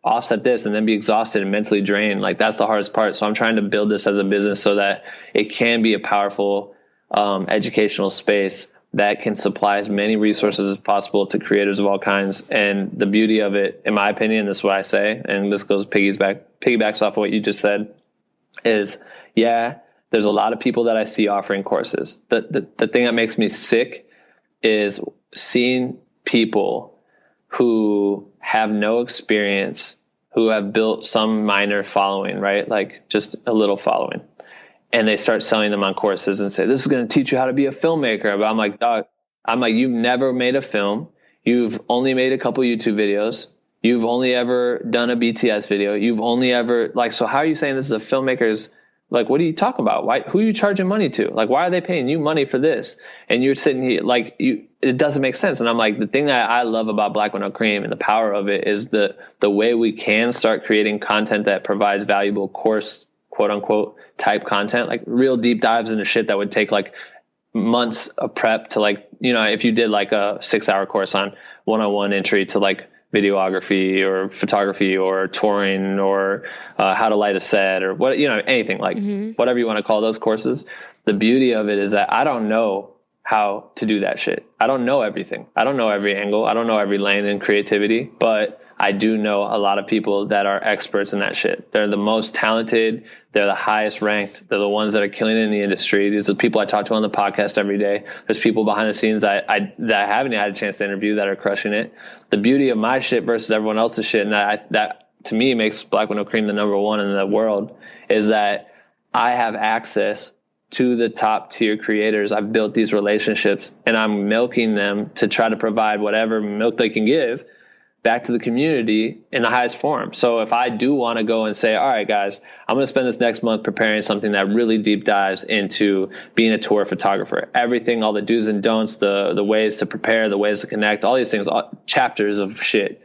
offset this and then be exhausted and mentally drained. Like, that's the hardest part. So I'm trying to build this as a business so that it can be a powerful educational space that can supply as many resources as possible to creators of all kinds. And the beauty of it, in my opinion, this is what I say, and this goes piggybacks off of what you just said, is, there's a lot of people that I see offering courses. The thing that makes me sick is seeing people who have no experience, who have built some minor following, right? Like, just a little following. And they start selling them on courses and say, this is going to teach you how to be a filmmaker. But I'm like, dog, you've never made a film. You've only made a couple YouTube videos. You've only ever done a BTS video. You've only ever, like, so how are you saying this is a filmmaker's, like, what are you talking about? Why, who are you charging money to? Like, why are they paying you money for this? And you're sitting here, like, it doesn't make sense. And I'm like, the thing that I love about Black with No Cream and the power of it is the way we can start creating content that provides valuable course, quote unquote, type content, like real deep dives into shit that would take like months of prep to, like, if you did like a 6-hour course on one-on-one entry to like videography or photography or touring or how to light a set or what, anything, like whatever you want to call those courses. The beauty of it is that I don't know how to do that shit. I don't know everything. I don't know every angle. I don't know every lane in creativity, but I do know a lot of people that are experts in that shit. They're the most talented. They're the highest ranked. They're the ones that are killing it in the industry. These are the people I talk to on the podcast every day. There's people behind the scenes that I haven't had a chance to interview that are crushing it. The beauty of my shit versus everyone else's shit, and that to me makes Black with No Cream the number one in the world, is that I have access to the top tier creators. I've built these relationships and I'm milking them to try to provide whatever milk they can give back to the community in the highest form. So if I do want to go and say, all right, guys, I'm going to spend this next month preparing something that really deep dives into being a tour photographer, everything, all the do's and don'ts, the ways to prepare, the ways to connect, all these things, chapters of shit.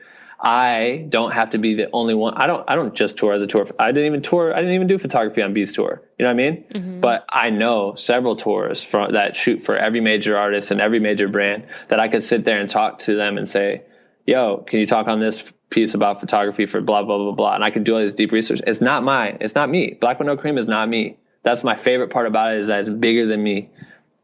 I don't have to be the only one. I don't just tour as a tour. I didn't even do photography on B's tour. You know what I mean? Mm-hmm. But I know several tours that shoot for every major artist and every major brand that I could sit there and talk to them and say, yo, can you talk on this piece about photography for blah, blah, blah, blah. And I can do all this deep research. It's not mine. It's not me. Black with No Cream is not me. That's my favorite part about it, is that it's bigger than me.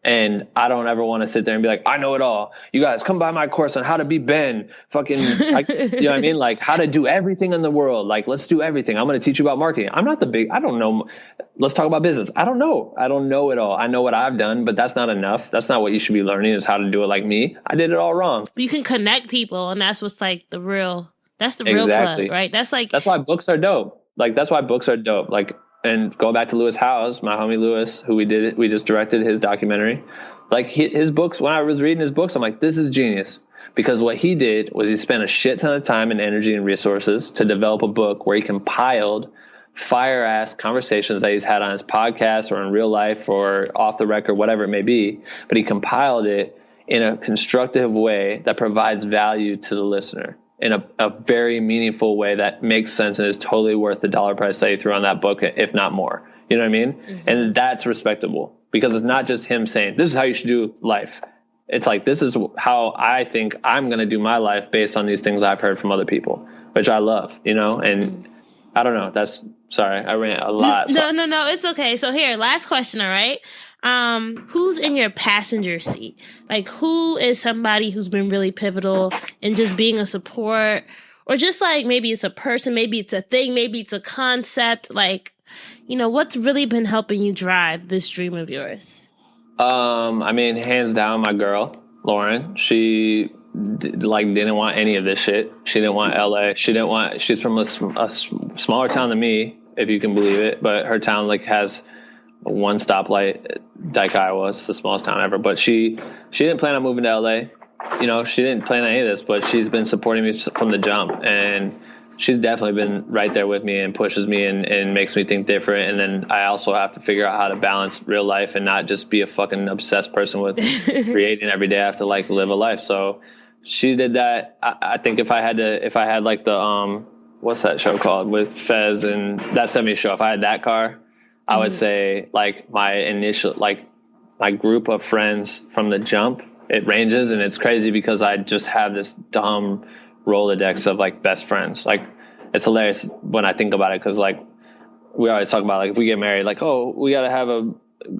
And I don't ever want to sit there and be like, I know it all. You guys come by my course on how to be Ben. Fucking, you know what I mean? Like how to do everything in the world. Like, let's do everything. I'm going to teach you about marketing. I'm not I don't know. Let's talk about business. I don't know. I don't know it all. I know what I've done, but that's not enough. That's not what you should be learning, is how to do it like me. I did it all wrong. You can connect people, and that's what's like the real plug, right? That's why books are dope. Like, that's why books are dope. Like, and going back to Lewis Howes, my homie Lewis, who we just directed his documentary. Like his books, when I was reading his books, I'm like, this is genius. Because what he did was he spent a shit ton of time and energy and resources to develop a book where he compiled fire ass conversations that he's had on his podcast or in real life or off the record, whatever it may be. But he compiled it in a constructive way that provides value to the listener in a very meaningful way that makes sense and is totally worth the dollar price that you threw on that book, if not more. You know what I mean? Mm-hmm. And that's respectable, because it's not just him saying, this is how you should do life. It's like, this is how I think I'm going to do my life based on these things I've heard from other people, which I love, you know? And I don't know. Sorry, I ran a lot. No, it's okay. So here, last question, all right? Who's in your passenger seat? Like, who is somebody who's been really pivotal in just being a support, or just like, maybe it's a person, maybe it's a thing, maybe it's a concept, like, you know, what's really been helping you drive this dream of yours? I mean, hands down, my girl, Lauren, she didn't want any of this shit. She didn't want LA. She's from a smaller town than me, if you can believe it. But her town has one stoplight, Dyke, Iowa. It's the smallest town ever. But she didn't plan on moving to LA. You know, she didn't plan on any of this, but she's been supporting me from the jump. And she's definitely been right there with me and pushes me and makes me think different. And then I also have to figure out how to balance real life and not just be a fucking obsessed person with creating every day. I have to live a life. So she did that. I think if I had the, what's that show called with Fez and that 70s show, if I had that car, I would say my initial, my group of friends from the jump, it ranges, and it's crazy because I just have this dumb Rolodex of best friends. It's hilarious when I think about it, because we always talk about if we get married, oh, we got to have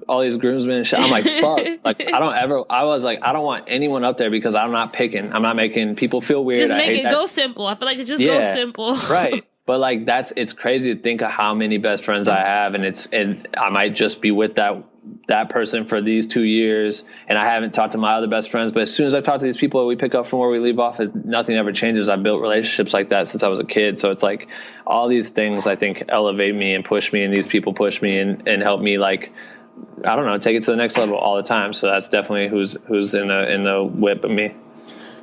all these groomsmen and shit. I'm like, fuck. I don't want anyone up there, because I'm not picking. I'm not making people feel weird. Just make it go simple. I feel like it just goes simple. Right. But it's crazy to think of how many best friends I have, and I might just be with that person for these 2 years, and I haven't talked to my other best friends. But as soon as I talk to these people, we pick up from where we leave off. Nothing ever changes. I've built relationships like that since I was a kid. So it's all these things I think elevate me and push me, and these people push me and help me I don't know, take it to the next level all the time. So that's definitely who's in the whip of me.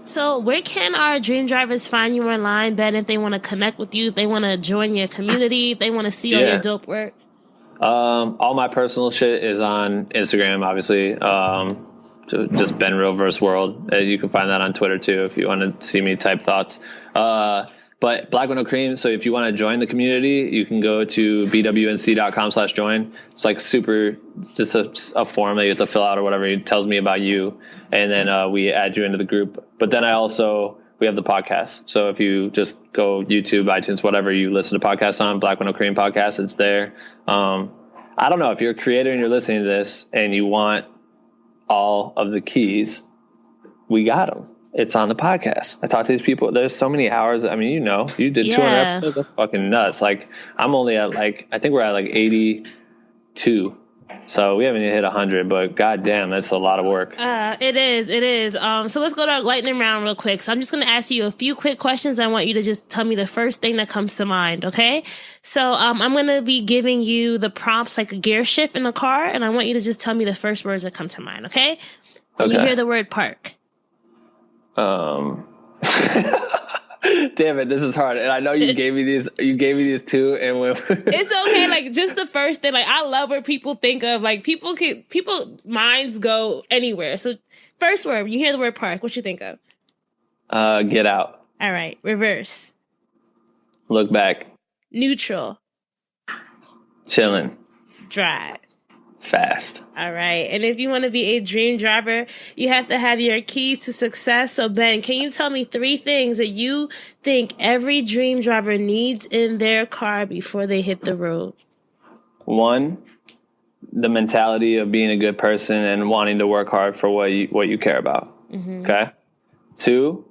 So where can our dream drivers find you online, Ben, if they want to connect with you, if they want to join your community, if they want to see all your dope work? All my personal shit is on Instagram, obviously. Just Ben Real Verse World. You can find that on Twitter too, if you want to see me type thoughts. But Black with No Cream. So if you want to join the community, you can go to bwnc.com/join. It's super, just a form that you have to fill out or whatever. It tells me about you. And then we add you into the group. But then we have the podcast. So if you just go YouTube, iTunes, whatever you listen to podcasts on, Black with No Cream podcast, it's there. I don't know, if you're a creator and you're listening to this and you want all of the keys, we got them. It's on the podcast. I talked to these people. There's so many hours. I mean, you did 200 episodes. That's fucking nuts. Like, I'm only at I think we're at 82. So we haven't even hit 100, but goddamn, that's a lot of work. It is. So let's go to our lightning round real quick. So I'm just going to ask you a few quick questions. I want you to just tell me the first thing that comes to mind. Okay. So, I'm going to be giving you the prompts like a gear shift in a car. And I want you to just tell me the first words that come to mind. Okay. When you hear the word park. Damn it, this is hard. And I know you gave me these two, and it's okay. Like, just the first thing. Like, I love where people think of, like, people minds go anywhere. So first word, when you hear the word park, what you think of? Get out. All right. Reverse. Look back. Neutral. Chilling. Drive. Fast. All right. And if you want to be a dream driver, you have to have your keys to success. So, Ben, can you tell me 3 things that you think every dream driver needs in their car before they hit the road? 1, the mentality of being a good person and wanting to work hard for what you care about. Mm-hmm. Okay. 2,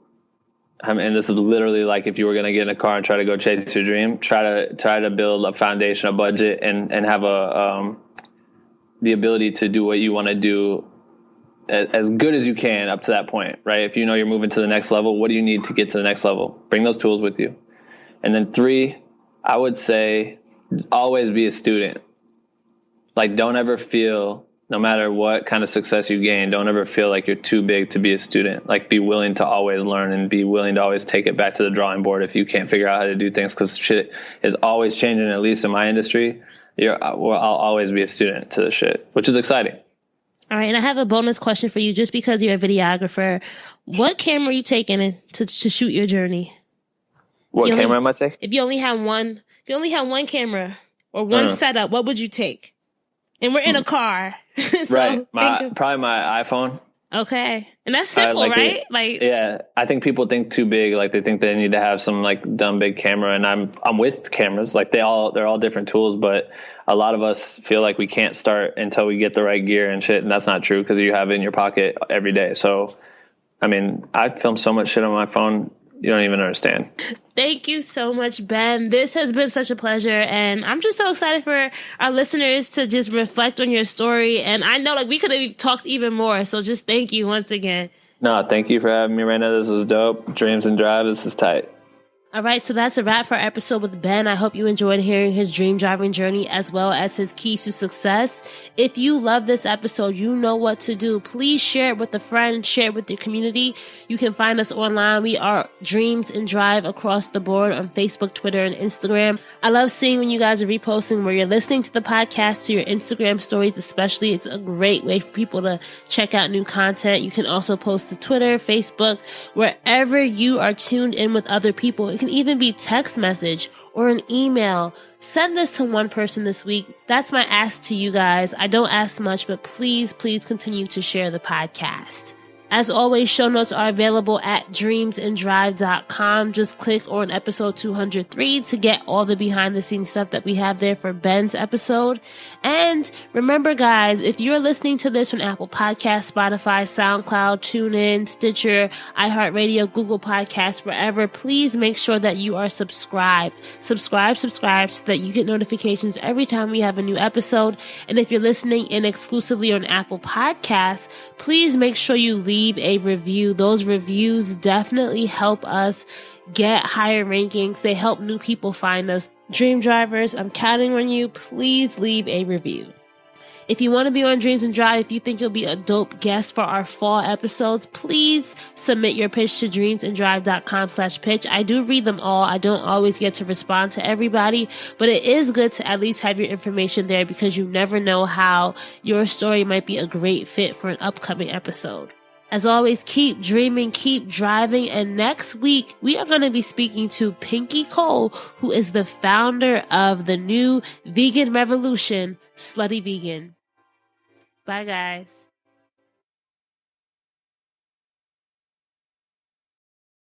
and this is literally like if you were going to get in a car and try to go chase your dream, try to build a foundation, a budget, and have the ability to do what you want to do as good as you can up to that point, right? If you know you're moving to the next level, what do you need to get to the next level? Bring those tools with you. And then 3, I would say always be a student. Like, don't ever feel, no matter what kind of success you gain, don't ever feel like you're too big to be a student. Like, be willing to always learn and be willing to always take it back to the drawing board if you can't figure out how to do things, because shit is always changing, at least in my industry. I'll always be a student to the shit, which is exciting. All right. And I have a bonus question for you, just because you're a videographer. What camera are you taking to shoot your journey? What camera am I taking? If you only have one camera or one setup, what would you take? And we're in a car. So right. Probably my iPhone. Okay. And that's simple, right? Yeah. I think people think too big. Like, they think they need to have some dumb big camera, and I'm with cameras. Like, they're all different tools, but a lot of us feel like we can't start until we get the right gear and shit. And that's not true, because you have it in your pocket every day. So, I mean, I film so much shit on my phone. You don't even understand. Thank you so much, Ben. This has been such a pleasure. And I'm just so excited for our listeners to just reflect on your story. And I know we could have talked even more. So just thank you once again. No, thank you for having me, Raina. This was dope. Dreams and Drive. This is tight. All right, so that's a wrap for our episode with Ben. I hope you enjoyed hearing his dream driving journey as well as his keys to success. If you love this episode, you know what to do. Please share it with a friend, share it with your community. You can find us online. We are Dreams and Drive across the board on Facebook, Twitter, and Instagram. I love seeing when you guys are reposting where you're listening to the podcast to your Instagram stories, especially. It's a great way for people to check out new content. You can also post to Twitter, Facebook, wherever you are tuned in with other people. It can even be text message or an email. Send this to one person this week. That's my ask to you guys. I don't ask much, but please continue to share the podcast. As always, show notes are available at dreamsanddrive.com. Just click on episode 203 to get all the behind the scenes stuff that we have there for Ben's episode. And remember, guys, if you're listening to this on Apple Podcasts, Spotify, SoundCloud, TuneIn, Stitcher, iHeartRadio, Google Podcasts, wherever, please make sure that you are subscribed. Subscribe so that you get notifications every time we have a new episode. And if you're listening in exclusively on Apple Podcasts, please make sure you leave a review. Those reviews definitely help us get higher rankings. They help new people find us. Dream drivers, I'm counting on you. Please leave a review. If you want to be on Dreams and Drive, if you think you'll be a dope guest for our fall episodes, please submit your pitch to dreamsanddrive.com/pitch. I do read them all. I don't always get to respond to everybody, but it is good to at least have your information there, because you never know how your story might be a great fit for an upcoming episode. As always, keep dreaming, keep driving, and next week we are going to be speaking to Pinky Cole, who is the founder of the new vegan revolution, Slutty Vegan. Bye, guys.